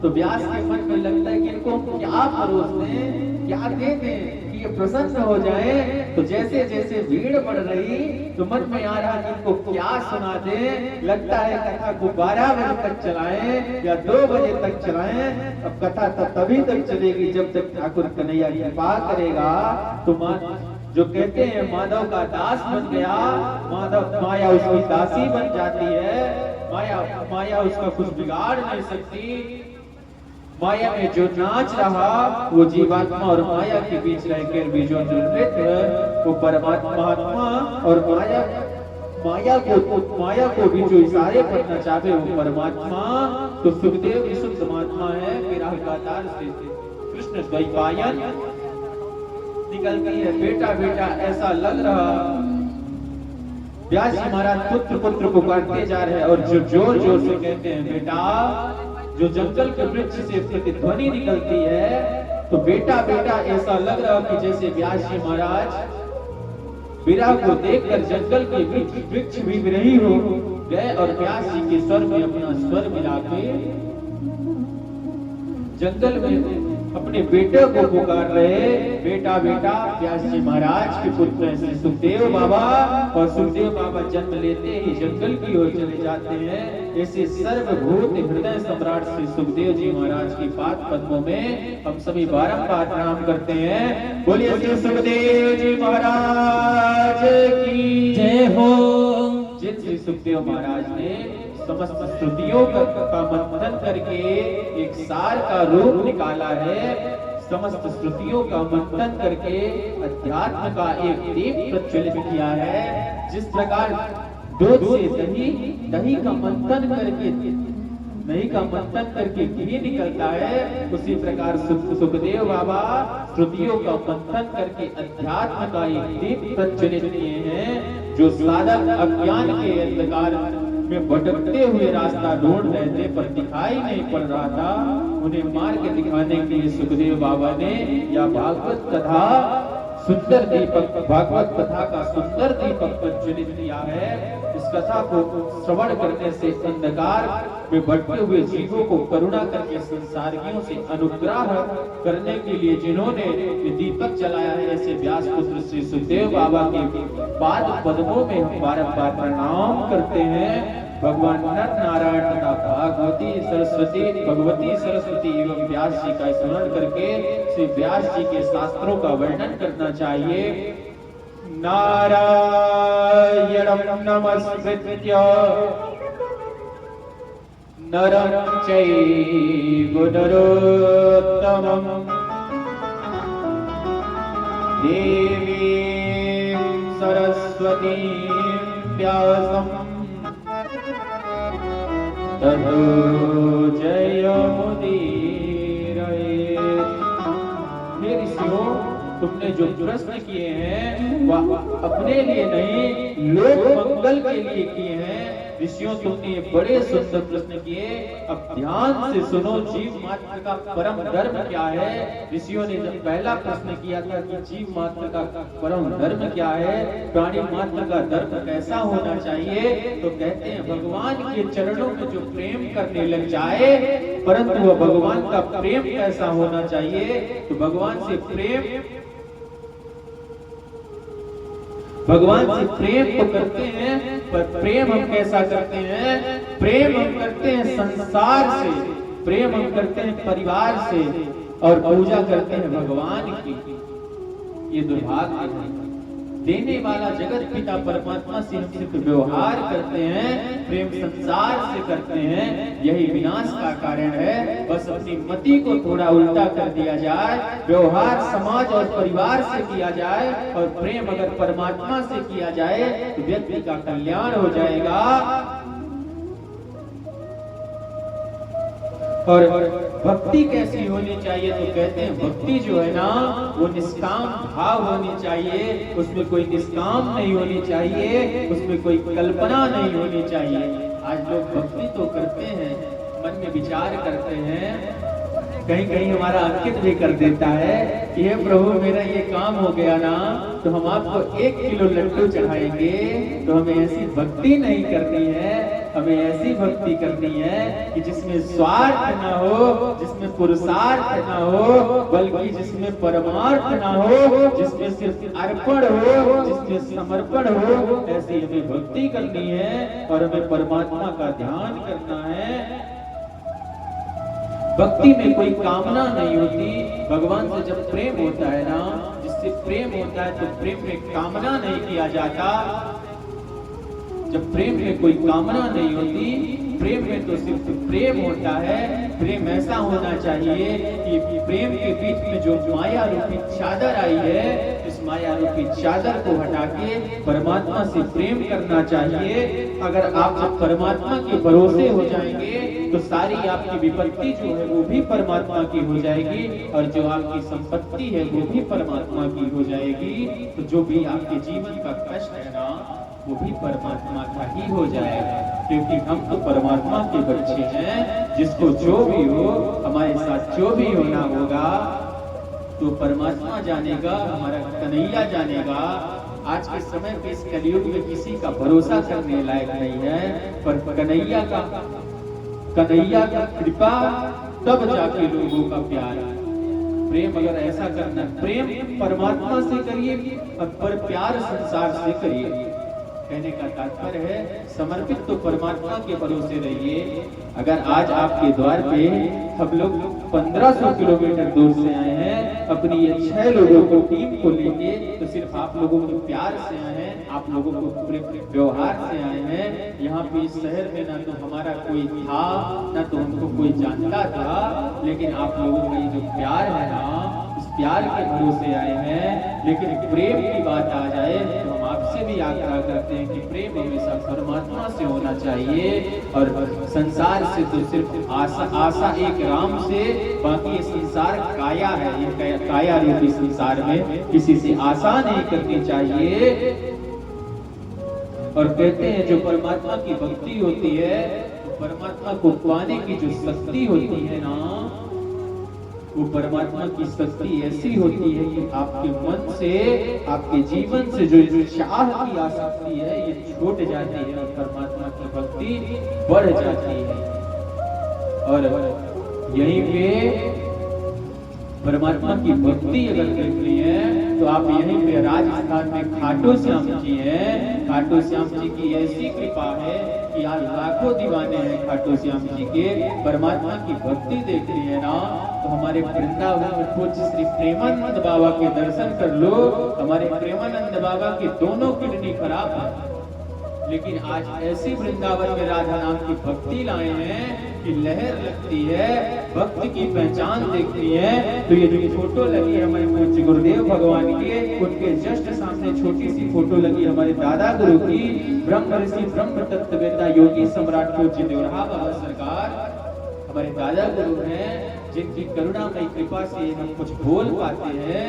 तो व्यास के मन में लगता है कि इनको क्या परोस दें, क्या दे दें कि ये प्रसन्न हो जाए। तो जैसे जैसे भीड़ बढ़ रही तो मन में आ रहा कि इनको क्या सुना दें। लगता है कथा को 12 बजे तक चलाएं या 2 बजे तक चलाएं। अब कथा तभी तक चलेगी जब तक ठाकुर कन्हैया कृपा करेगा। तो जो कहते हैं माधव का दास बन गया, माधव माया उसकी दासी बन जाती है। माया उसका कुछ बिगाड़ नहीं सकती। माया में जो नाच रहा वो जीवात्मा और माया के बीच रहकर भी जो नृत्य वो परमात्मा और माया को भी जो इशारे करना चाहे वो परमात्मा। तो सुखदेव विशुद्ध महात्मा है। विराह गातार से कृष्ण द्वैपायन निकलती है, बेटा बेटा ऐसा लग रहा। व्यास जी महाराज पुत्र पुत्र पुकारते जा रहे हैं और जो जोर जोर से कहते हैं बेटा, जो जंगल के वृक्ष से प्रतिध्वनि निकलती है। तो बेटा बेटा ऐसा लग रहा कि जैसे व्यास जी महाराज विरह को देखकर जंगल के वृक्ष भी विरही हो गए और व्यास जी के स्वर में अपना स्वर मिला के जंगल में अपने बेटे को पुकार रहे। बेटा बेटा व्यास जी महाराज के पुत्र हैं श्री सुखदेव बाबा। और सुखदेव बाबा जन्म लेते ही जंगल की ओर चले जाते हैं। ऐसे सर्वभूत हृदय सम्राट श्री सुखदेव जी महाराज की पाद पद्मों में हम सभी बारंबार प्रणाम करते हैं। बोलिए श्री सुखदेव जी महाराज की जय हो। जिन श्री सुखदेव महाराज ने समस्त श्रुतियों का मंथन करके एक सार का रूप निकाला है। समस्त श्रुतियों का मंथन करके अध्यात्म का एक दीप प्रज्वलित किया है। जिस प्रकार दूध से दही का मंथन करके घी निकलता है, उसी प्रकार सुखदेव बाबा श्रुतियों का मंथन करके अध्यात्म का एक दीप प्रज्वलित किए हैं। जो साधक अज्ञान के अंधकार में भटकते हुए रास्ता ढूंढ रहे थे पर दिखाई नहीं पड़ रहा था, उन्हें मार्ग दिखाने के लिए सुखदेव बाबा ने या भागवत कथा सुंदर दीपक, भागवत कथा का सुंदर दीपक प्रज्वलित किया है। इस कथा को श्रवण करने से अंधकार में भटके हुए जीवों को करुणा करके संसारियों से अनुग्रह करने के लिए जिन्होंने दीपक जलाया है, ऐसे व्यास पुत्र श्री सुखदेव बाबा के पाद पद्मों में हम बारंबार प्रणाम करते हैं। भगवान नर नारायण तथा भगवती सरस्वती एवं व्यास जी का स्मरण करके श्री व्यास जी के शास्त्रों का वर्णन करना चाहिए। नारायणं नमस्कृत्य नरं चैव नरोत्तमं देवीं सरस्वतीं व्यासं ततो जयमुदीरयेत्। हे ऋषियों, तुमने जो प्रश्न किए हैं वह अपने लिए नहीं लोक मंगल के लिए किए हैं। ऋषियों, तुमने बड़े सुंदर प्रश्न किए। अब ध्यान से सुनो, जीव मात्र का परम धर्म क्या है। ऋषियों ने जब पहला प्रश्न किया था कि जीव मात्र का परम धर्म क्या है, प्राणी मात्र का धर्म कैसा होना चाहिए, तो कहते हैं भगवान के चरणों में जो प्रेम करने लग जाए, परंतु वह भगवान का प्रेम कैसा होना चाहिए, तो भगवान से प्रेम तो करते हैं, पर प्रेम हम कैसा करते हैं। प्रेम हम करते हैं संसार से, प्रेम हम करते हैं परिवार से, और पूजा करते हैं भगवान की। ये दुर्भाग्य है। देने वाला जगत पिता परमात्मा से हम सिर्फ व्यवहार करते हैं, प्रेम संसार से करते हैं। यही विनाश का कारण है। बस अपनी मति को थोड़ा उल्टा कर दिया जाए, व्यवहार समाज और परिवार से किया जाए और प्रेम अगर परमात्मा से किया जाए तो व्यक्ति का कल्याण हो जाएगा। और भक्ति कैसी होनी चाहिए? तो कहते हैं भक्ति जो है ना वो निष्काम भाव होनी चाहिए, उसमें कोई निष्काम नहीं होनी चाहिए, उसमें कोई कल्पना नहीं होनी चाहिए। आज लोग भक्ति तो करते हैं, मन में विचार करते हैं, कहीं कहीं हमारा अंकित भी कर देता है कि हे प्रभु मेरा ये काम हो गया ना तो हम आपको 1 किलो लड्डू चढ़ाएंगे। तो हमें ऐसी भक्ति नहीं करनी है, हमें ऐसी भक्ति करनी है कि जिसमें स्वार्थ ना हो, जिसमें पुरुषार्थ ना हो, बल्कि जिसमें परमार्थ ना हो, जिसमें सिर्फ अर्पण हो, जिसमें समर्पण हो, ऐसी हमें भक्ति करनी है और हमें परमात्मा का ध्यान करना है। भक्ति में कोई कामना नहीं होती। भगवान से जब प्रेम होता है ना, जिससे प्रेम होता है तो प्रेम में कामना नहीं किया जाता। जब प्रेम में कोई कामना नहीं होती, प्रेम में तो सिर्फ प्रेम होता है। प्रेम ऐसा होना चाहिए कि प्रेम के बीच में जो माया रूपी चादर आई है, इस माया रूपी चादर को हटा के परमात्मा से प्रेम करना चाहिए। अगर आप जब परमात्मा के भरोसे हो जाएंगे तो सारी आपकी विपत्ति जो है वो भी परमात्मा की हो जाएगी और जो आपकी संपत्ति है वो भी परमात्मा की हो जाएगी। तो जो भी आपके जीवन का कष्ट है ना वो भी परमात्मा का ही हो जाएगा, क्योंकि हम तो परमात्मा के बच्चे हैं। जिसको जो भी हो, हमारे साथ जो भी होना होगा तो परमात्मा जानेगा, हमारा कन्हैया जानेगा। आज के समय पे इस कलयुग में किसी का भरोसा करने लायक नहीं है, पर कन्हैया का कृपा तब जाके लोगों का प्यार। प्रेम अगर ऐसा करना, प्रेम परमात्मा से करिए पर प्यार संसार से करिए। कहने का तात्पर्य है समर्पित तो परमात्मा के भरोसे रहिए। अगर आज आपके द्वार पे हम लोग 1500 किलोमीटर दूर से आए हैं, अपनी ये 6 लोगों को टीम को लेके, तो सिर्फ आप लोगों के प्यार से आए हैं, आप लोगों को व्यवहार से आए हैं। यहाँ पे इस शहर में ना तो हमारा कोई था, ना तो हमको कोई जानता था, लेकिन आप लोगों का ये जो प्यार है ना, इस प्यार के भरोसे आए हैं। लेकिन प्रेम की बात आ जाए तो हम आपसे भी आग्रह करते हैं कि प्रेम हमेशा परमात्मा से होना चाहिए और संसार से तो सिर्फ आशा एक राम से, बाकी ये संसार काया है, ये काया रूपी संसार में किसी से आशा नहीं करनी चाहिए। और कहते हैं जो परमात्मा की भक्ति होती है, परमात्मा को पाने की जो शक्ति होती है ना, वो परमात्मा की शक्ति ऐसी होती है कि आपके मन से, आपके जीवन से जो चाह की आसक्ति है ये छूट जाती है और परमात्मा की भक्ति बढ़ जाती है। और यहीं पे परमात्मा की भक्ति अगर देखनी है तो आप यहीं पे राजस्थान में खाटू श्याम जी हैं। खाटू श्याम जी की ऐसी कृपा है कि आज लाखों दीवाने हैं खाटू श्याम जी के। परमात्मा की भक्ति देखनी है ना तो हमारे वृंदावन में पूज्य श्री प्रेमानंद बाबा के दर्शन कर लो। हमारे प्रेमानंद बाबा की दोनों किडनी खराब है, लेकिन आज ऐसी वृंदावन में राधा नाम की भक्ति लाए हैं कि लहर लगती है, भक्ति की पहचान देखती है। तो ये जो फोटो लगी है हमारे पूज्य गुरुदेव भगवान के, उनके जस्ट सामने छोटी सी फोटो लगी हमारे दादा गुरु की, ब्रह्म ऋषि ब्रह्म तत्ववेत्ता योगी सम्राट पूज्य देवराहा बाबा सरकार हमारे दादा गुरु हैं, जिनकी करुणामयी कृपा से हम कुछ बोल पाते हैं।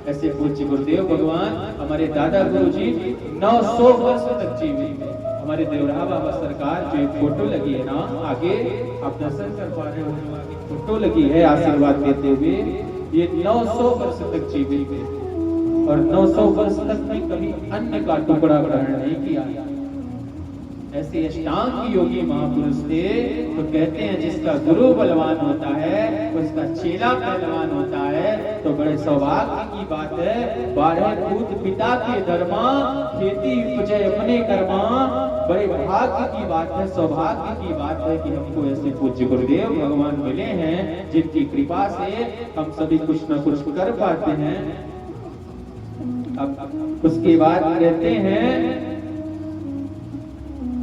ऐसे पूज्य गुरुदेव भगवान हमारे दादा गुरु जी 900 वर्ष तक जीवित। हमारे देवराहा बाबा सरकार जो एक फोटो लगी है ना, आगे आप दर्शन कर पा रहे हो, फोटो लगी है आशीर्वाद देते हुए, ये 900 वर्ष तक जीवित है और 900 वर्ष तक में कभी अन्न का टुकड़ा ग्रहण नहीं किया। ऐसे अष्टांग योगी महापुरुष थे। तो कहते हैं जिसका गुरु बलवान होता है उसका चेला पहलवान होता है। तो बड़े सौभाग्य की बात है, 12 पूत पिता के धर्मा, खेती उपजय अपने कर्मा। बड़े भाग्य की बात है, सौभाग्य की बात है कि हमको ऐसे पूज्य गुरुदेव भगवान मिले हैं, जिनकी कृपा से हम सभी कुछ न कुछ कर पाते हैं। अब उसके बाद कहते हैं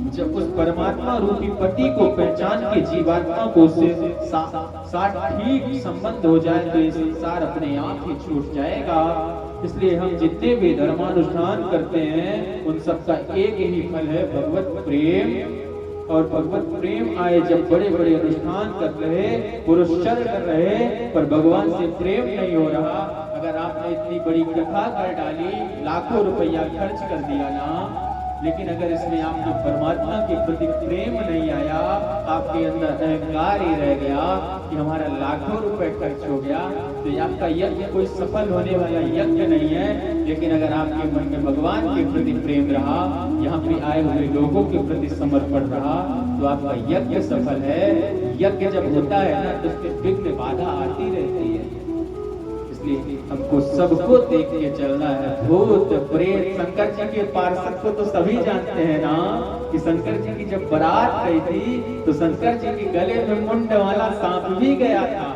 जब उस परमात्मा रूपी पति को पहचान के जीवात्मा को उससे साथ ठीक संबंध हो जाए तो ये संसार अपने आप ही छूट जाएगा। इसलिए हम जितने भी धर्मानुष्ठान करते हैं उन सबका एक ही फल है, भगवत प्रेम। और भगवत प्रेम आए जब बड़े बड़े अनुष्ठान कर रहे, पुरस्कार कर रहे, पर भगवान से प्रेम नहीं हो रहा। अगर आपने इतनी बड़ी कथा कर डाली, लाखों रुपया खर्च कर दिया ना, लेकिन अगर इसमें आपको परमात्मा के प्रति प्रेम नहीं आया, आपके अंदर अहंकार ही रह गया कि हमारा लाखों रुपए खर्च हो गया, तो ये आपका यज्ञ कोई सफल होने वाला यज्ञ नहीं है। लेकिन अगर आपके मन में भगवान के प्रति प्रेम रहा, यहाँ पे आए हुए लोगों के प्रति समर्पण रहा, तो आपका यज्ञ सफल है। यज्ञ जब होता है ना, तो उसमें विघ्न बाधा आती रहती है। इसलिए हमको सबको देख के चलना है। भूत प्रेत, शंकर जी के पार्षद को तो सभी जानते हैं ना, कि शंकर जी की जब बारात गई थी तो शंकर जी के गले में मुंड वाला सांप भी गया था,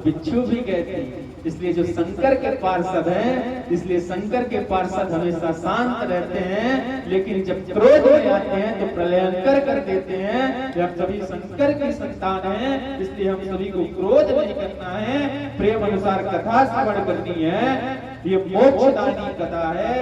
बिच्छू भी गए थे। इसलिए जो शंकर के पार्षद हैं, इसलिए शंकर के पार्षद हमेशा शांत रहते हैं, लेकिन जब क्रोध में आते हैं तो प्रलयंकर कर देते हैं। हम सभी शंकर की संतान हैं, इसलिए हम सभी को क्रोध नहीं करना है, प्रेम अनुसार कथा श्रवण करनी है। ये मोक्षदायी कथा है।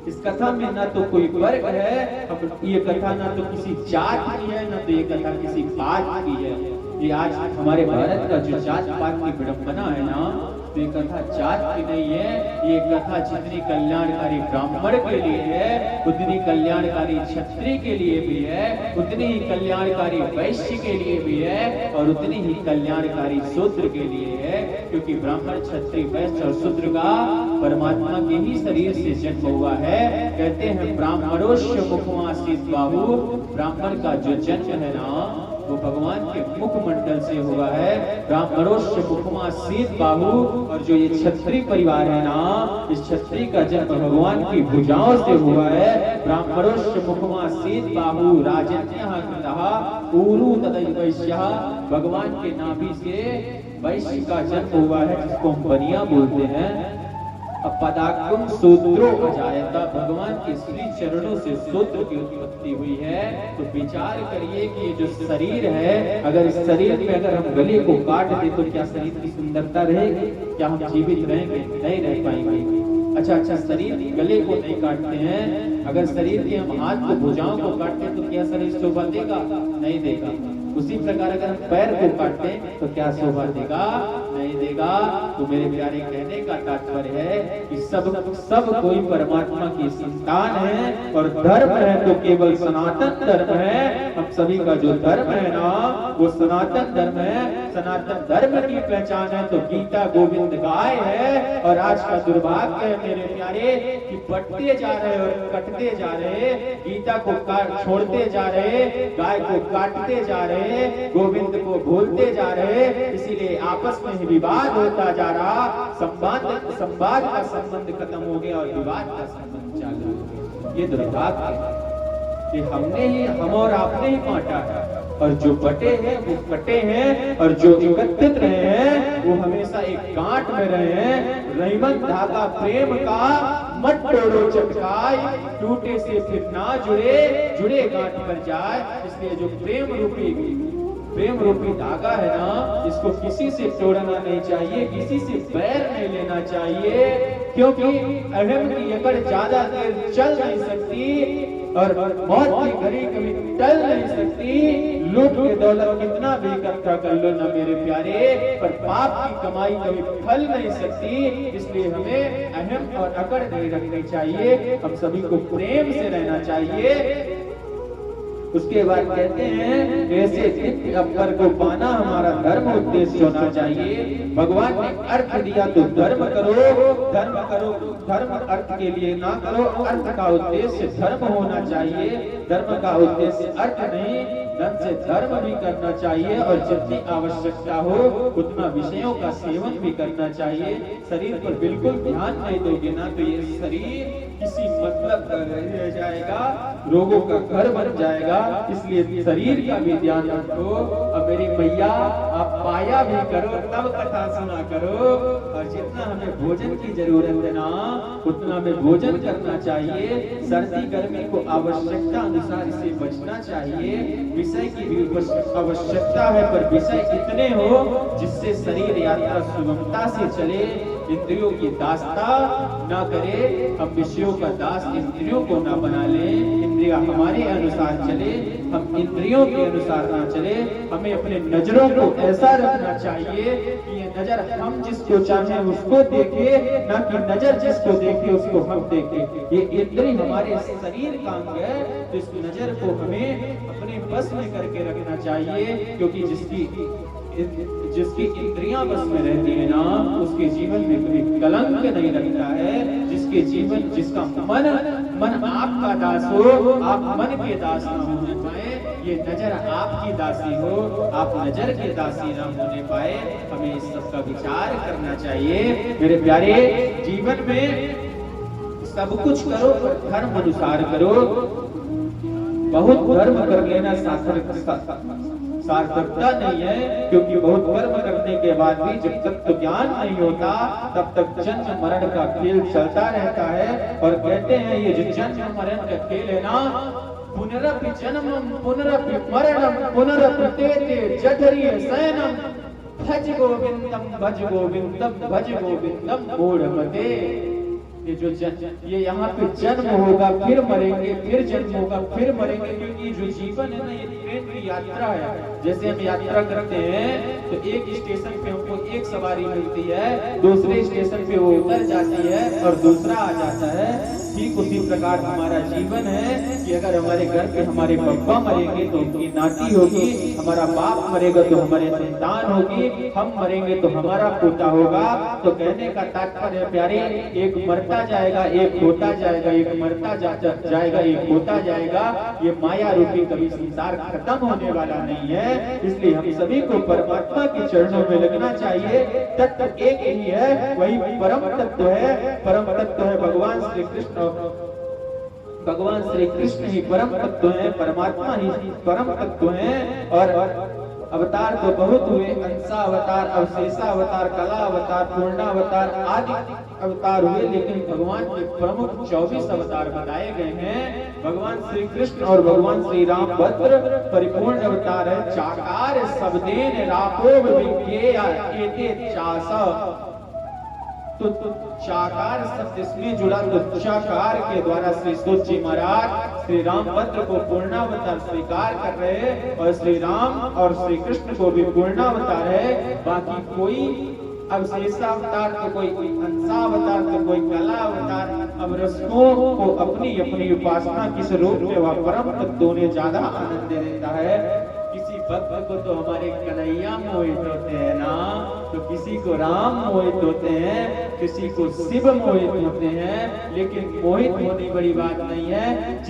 इस कथा में ना तो कोई वर्ग है, अब ये कथा ना तो किसी जात की है, ना तो ये कथा किसी पात की है। ये आज हमारे भारत का जो जात पात की विडंबना है ना, तो ये कथा जात की नहीं है। ये कथा जितनी कल्याणकारी ब्राह्मण के लिए है, उतनी कल्याणकारी क्षत्रिय के लिए भी है, उतनी ही कल्याणकारी वैश्य के लिए भी है, और उतनी ही कल्याणकारी शूद्र के लिए है। क्योंकि ब्राह्मण, क्षत्रिय, वैश्य और शूद्र का परमात्मा के ही शरीर से जन्म हुआ है। कहते हैं ब्राह्मणोश्य मुखमासीत बाहु, ब्राह्मण का जो जन्म है ना, वो भगवान के मुखमंडल से हुआ है। ब्राह्मणोश्य मुखमासीत बाहु, और जो ये क्षत्रिय परिवार है ना, इस क्षत्रिय का जन्म भगवान की भुजाओं से हुआ है। ब्राह्मणोश्य मुखमासीत बाहु राजन्यः कृतः ऊरू तदै वैश्यः, भगवान के नाभि से वैश्य का जन्म हुआ है, जिसको हम बनिया बोलते हैं। पदाकुम सूत्रो अजायता, भगवान के श्री चरणों से सूत्र की उत्पत्ति हुई है। तो विचार करिए कि ये जो शरीर है, अगर इस शरीर में अगर हम गले को काट दे तो क्या शरीर की सुंदरता रहेगी? क्या हम जीवित रहेंगे? नहीं रह पाएंगे। अच्छा, शरीर गले को नहीं काटते हैं, अगर शरीर के हम हाथ को, भुजाओं को काटते हैं तो क्या शरीर शोभा देगा? नहीं देगा। उसी प्रकार अगर हम पैर को काटते हैं तो क्या शोभा देगा? नहीं देगा। तो मेरे प्यारे कहने का तात्पर्य है कि सब कोई परमात्मा की संतान है, और धर्म है तो केवल सनातन धर्म है। हम सभी का जो धर्म है ना, वो सनातन धर्म है। सनातन धर्म की पहचान है तो गीता गोविंद गाय है। और आज का दुर्भाग्य है मेरे प्यारे कि बढ़ते जा रहे और कटते जा रहे, गीता को छोड़ते जा रहे, गाय को काटते जा रहे, गोविंद को भूलते जा रहे। इसीलिए आपस में विवाद होता जा रहा, संवाद का संबंध खत्म हो गया और विवाद का संबंध चालू हो गया। ये दुर्भाग्य है कि हम और आपने ही बांटा है, और जो बटे हैं वो कटे हैं, और जो एकत्रित रहे हैं वो हमेशा एक गांठ में रहे हैं। रहीमन धागा प्रेम का मत तोड़ो चटकाई, टूटे से फिर ना जुड़े गांठ पर जाए। इसलिए जो प्रेम रूपी धागा है ना, इसको किसी से तोड़ना नहीं चाहिए, किसी से बैर नहीं लेना चाहिए। क्योंकि अहम की अकड़ ज्यादा देर चल नहीं सकती, और मौत की घड़ी कभी टल नहीं सकती। लूट के दौलत कितना भी इकट्ठा कर लो ना मेरे प्यारे, पर पाप की कमाई कभी फल नहीं सकती। इसलिए हमें अहम और अकड़ नहीं रखनी चाहिए, हम सभी को प्रेम से रहना चाहिए। उसके बाद कहते हैं ऐसे दिव्य अवसर को पाना हमारा धर्म उद्देश्य होना चाहिए। भगवान ने अर्थ दिया तो धर्म करो, धर्म अर्थ के लिए ना करो। अर्थ का उद्देश्य धर्म होना चाहिए, धर्म का उद्देश्य अर्थ नहीं। धन से धर्म भी करना चाहिए, और जितनी आवश्यकता हो उतना विषयों का सेवन भी करना चाहिए। शरीर पर बिल्कुल ध्यान नहीं दोगे ना, तो ये शरीर किसी मतलब का रह जाएगा, रोगों का घर बन जाएगा। इसलिए शरीर का भी ध्यान रखो। और मेरी मैया, आप पाया भी करो तब कथा सुना करो, और जितना हमें भोजन की जरूरत है ना, उतना हमें भोजन करना चाहिए। सर्दी गर्मी को आवश्यकता अनुसार इसे बचना चाहिए। विषय की भी आवश्यकता है, पर विषय इतने हो जिससे शरीर यात्रा सुगमता से चले, इंद्रियों की दासता ना करे। हम विषयों का दास इंद्रियों को ना बना ले, इंद्रिय हमारे अनुसार चले, हम इंद्रियों के अनुसार ना चले। हमें अपने नजरों को ऐसा रखना चाहिए कि ये नजर हम जिसको चाहें उसको देखे, ना कि नजर जिसको देखे उसको हम देखे। ये इंद्रिय हमारे शरीर का अंग है, तो इस नजर को हमें अपने बस में करके रखना चाहिए, क्योंकि जिसकी इंद्रियां बस में रहती है ना, उसके जीवन में कभी कलंक नहीं लगता है। जिसका मन आपका दास हो, आप मन के दास ना होने पाए। ये नजर आपकी दासी हो, आप नजर के दासी ना होने पाए। हमें इस सब का विचार करना चाहिए। मेरे प्यारे, जीवन में सब कुछ करो पर धर्म अनुसार करो। बहुत धर्म कर लेना सार्थकता नहीं है, क्योंकि बहुत कर्म करने के बाद भी जब तक तो ज्ञान नहीं होता, तब तक जन्म मरण का खेल चलता रहता है। और कहते हैं ये जो जन्म मरण का खेल है ना, पुनरपि जन्मम पुनरपि मरणम पुनरपि ते जठरी शयनम भज गोविंदम भज गोविंदम भज गोविंदम मूढ़मते। ये यहाँ पे जन्म होगा, फिर मरेंगे, फिर जन्म होगा, फिर मरेंगे, क्योंकि जो जीवन है ना, ये ट्रेन की यात्रा है। जैसे हम यात्रा करते हैं तो एक स्टेशन पे हमको एक सवारी मिलती है, दूसरे स्टेशन पे वो उतर जाती है और दूसरा आ जाता है। ठीक उसी प्रकार हमारा जीवन है कि अगर हमारे घर पे हमारे पप्पा मरेंगे तो उनकी नाती होगी, हमारा बाप मरेगा तो हमारे संतान होगी, हम मरेंगे तो हमारा पोता होगा। तो कहने का तात्पर्य प्यारे, एक मरता जाएगा, एक होता जाएगा, एक मरता जाएगा, एक होता जाएगा। ये माया रूपी कभी संसार खत्म होने वाला नहीं है। इसलिए हम सभी को परमात्मा के चरणों में लगना चाहिए। तत्व एक ही है, वही परम तत्व है। परम तत्व है भगवान श्री कृष्ण। भगवान श्री कृष्ण ही परम तत्व है, परमात्मा ही परम तत्व है। और अवतार तो बहुत हुए, अंशावतार, अवशेषावतार, कलावतार, पूर्णावतार आदि अवतार हुए, लेकिन भगवान के प्रमुख 24 अवतार बताए गए हैं। भगवान श्री कृष्ण और भगवान श्री राम भद्र परिपूर्ण अवतार है। चाकार शब्देन रापोव विज्ञेय एते चास। तो चाकार शब्द इसमें जुड़ा, तो चाकार के द्वारा श्री सूत जी महाराज श्री रामभद्र को पूर्णावतार स्वीकार कर रहे हैं, और श्री राम और श्री कृष्ण को भी पूर्णावतार है। बाकी कोई अवशेषावतार तो कोई अंशावतार तो कोई कलावतार। अब रसों को अपनी अपनी उपासना किस रूप में वह परम तत्व ने ज्यादा आनंद दे देता है। किसी भक्त को तो हमारे कन्हैया मोहित होते हैं ना, तो किसी को राम मोहित होते हैं, किसी को शिव मोहित होते हैं। लेकिन मोहित होने बड़ी बात नहीं है।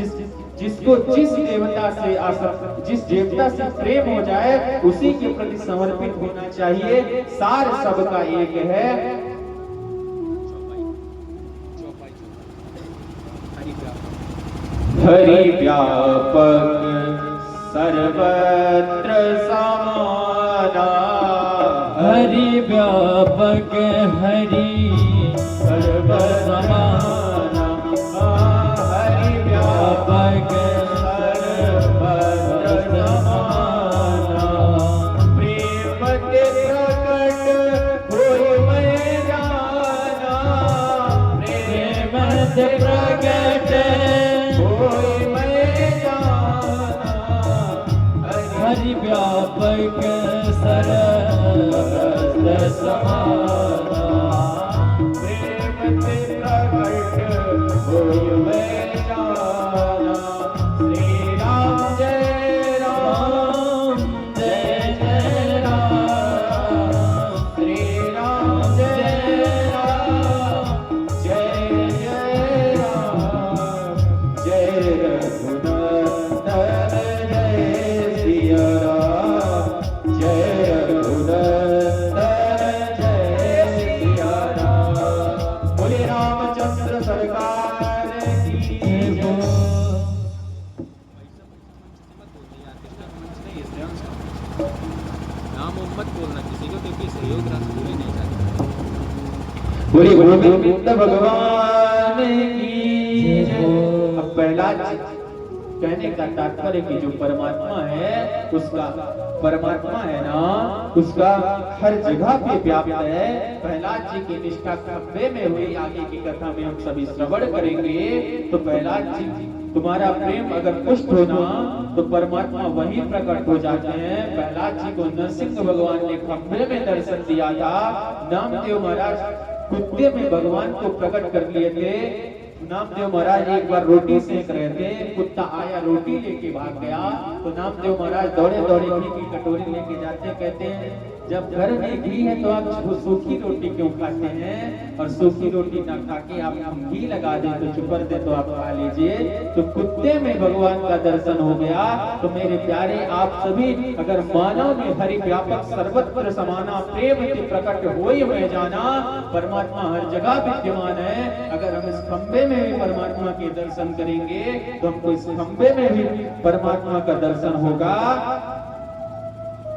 जिसको जिस देवता से आसक्त, जिस देवता से प्रेम हो जाए, उसी के प्रति समर्पित होना चाहिए। सार सबका एक है। हरि व्यापक सर्वत्र समाना। हरि व्यापक हरि सर्व समाना। हरि व्यापक सर्वत्र समाना। प्रेम के प्रकट होय मैं जाना। प्रेम के प्रकट होय मैं जाना। हरि व्यापक सर्वत्र समाना। प्रेम से प्रकट होय मैं जाना। श्री राम जय राम जय जय राम। श्री राम जय राम जय जय राम। जय रघुनंदन जय सिया राम। जय रघुनंदन जय सिया राम। बोले रामचंद्र सरकार की जय। नाम मत बोलना किसी को, क्योंकि सहयोग रस पूरे नहीं जाते। बोले गोविंद भगवान की जय। अब पहला कहने का तात्पर्य कि जो परमात्मा है, उसका परमात्मा है ना, उसका हर जगह पे व्याप्त है। प्रहलाद जी की निष्ठा खंबे में हुई, आगे की कथा में हम सभी श्रवण करेंगे। तो प्रहलाद जी तुम्हारा प्रेम अगर पुष्ट हो ना तो परमात्मा वहीं प्रकट हो जाते हैं। प्रहलाद जी को नरसिंह भगवान ने खंभे में दर्शन दिया था, नामदेव महाराज कुत्ते में भगवान को प्रकट कर लिए थे। नामदेव महाराज एक बार रोटी सेक रहे थे, कुत्ता आया रोटी लेके भाग गया, तो नामदेव महाराज दौड़े दौड़े घी की कटोरी लेके जाते, कहते हैं जब घर में घी है तो आप सूखी रोटी क्यों खाते हैं, और सूखी रोटी ना खा के आप घी लगा दें तो चुपर दे तो आप खा लीजिए। तो कुत्ते में भगवान का दर्शन हो गया। तो मेरे प्यारे आप सभी अगर मानव में हरि व्यापक सर्वत्र समाना प्रेम इति प्रकट होई में जाना, परमात्मा हर जगह विद्यमान है। अगर हम इस खंबे में भी परमात्मा के दर्शन करेंगे तो हमको इस खंबे में भी परमात्मा का दर्शन होगा।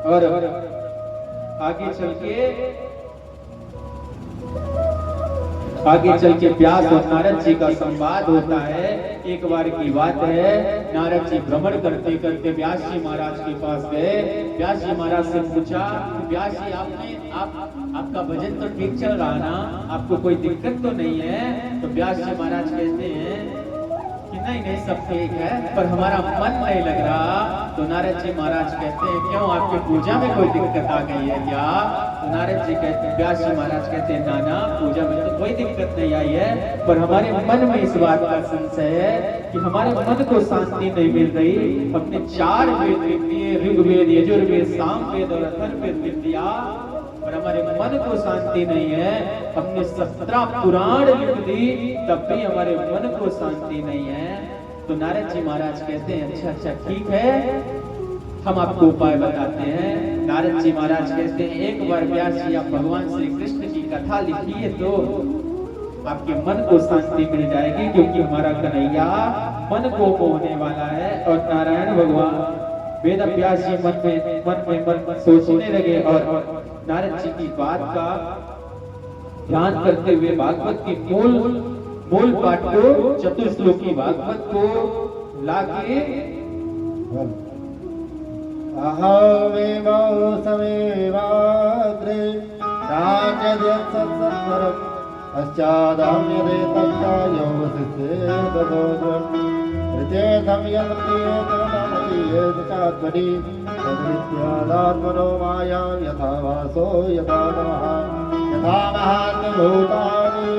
और आगे चल के व्यास और नारद जी का संवाद होता है। एक बार की बात है, नारद जी भ्रमण करते करते व्यास जी महाराज के पास गए। व्यास जी महाराज से पूछा, व्यास जी आपका भजन तो ठीक चल रहा ना, आपको कोई दिक्कत तो नहीं है? तो व्यास जी महाराज कहते हैं कि नहीं सब ठीक है, पर हमारा मन नहीं लग रहा। तो नारद जी महाराज कहते हैं क्यों, आपकी पूजा में कोई दिक्कत आ गई है क्या? तो नारद जी कहते हैं, व्यास जी महाराज कहते हैं ना पूजा में तो कोई दिक्कत नहीं आई है, पर हमारे मन में इस बात का संशय है कि हमारे मन को शांति नहीं मिल रही। हमने 4 वेद लिख दिए, ऋग्वेद, यजुर्वेद, सामवेद और अथर्ववेद लिख दिया, पर हमारे मन को शांति नहीं है। हमने 17 पुराण लिख दी, तब भी हमारे मन को शांति नहीं है। तो नारद जी महाराज कहते हैं अच्छा ठीक है, हम आपको उपाय बताते हैं। नारद जी महाराज कहते हैं एक बार व्यास जी आप भगवान श्री कृष्ण की कथा लिखिए तो आपके मन को शांति मिल जाएगी, क्योंकि हमारा कन्हैया मन को मोहने वाला है। और नारायण भगवान वेद व्यास जी मन सोचने लगे और नारद जी की बात का ध्यान करते हुए भागवत की मूल पाठ को, चतुश्लोकी भागवत को लाके अहमेवौ समेवाग्रे राज्यसत्सत्वरम् पश्चादाम्यते तच्चायो वसिष्ठे ततोऽद्वम् ऋतेथं यत्प्रियेतमतीयेत चात्मनि तद्विद्यादात्मनो मायां यथा वासो यथा नमः यथा महात्मभूतानि।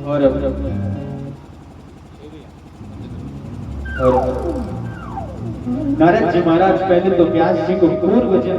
और नारद जी महाराज पहले तो व्यास जी को पूर्व जन्म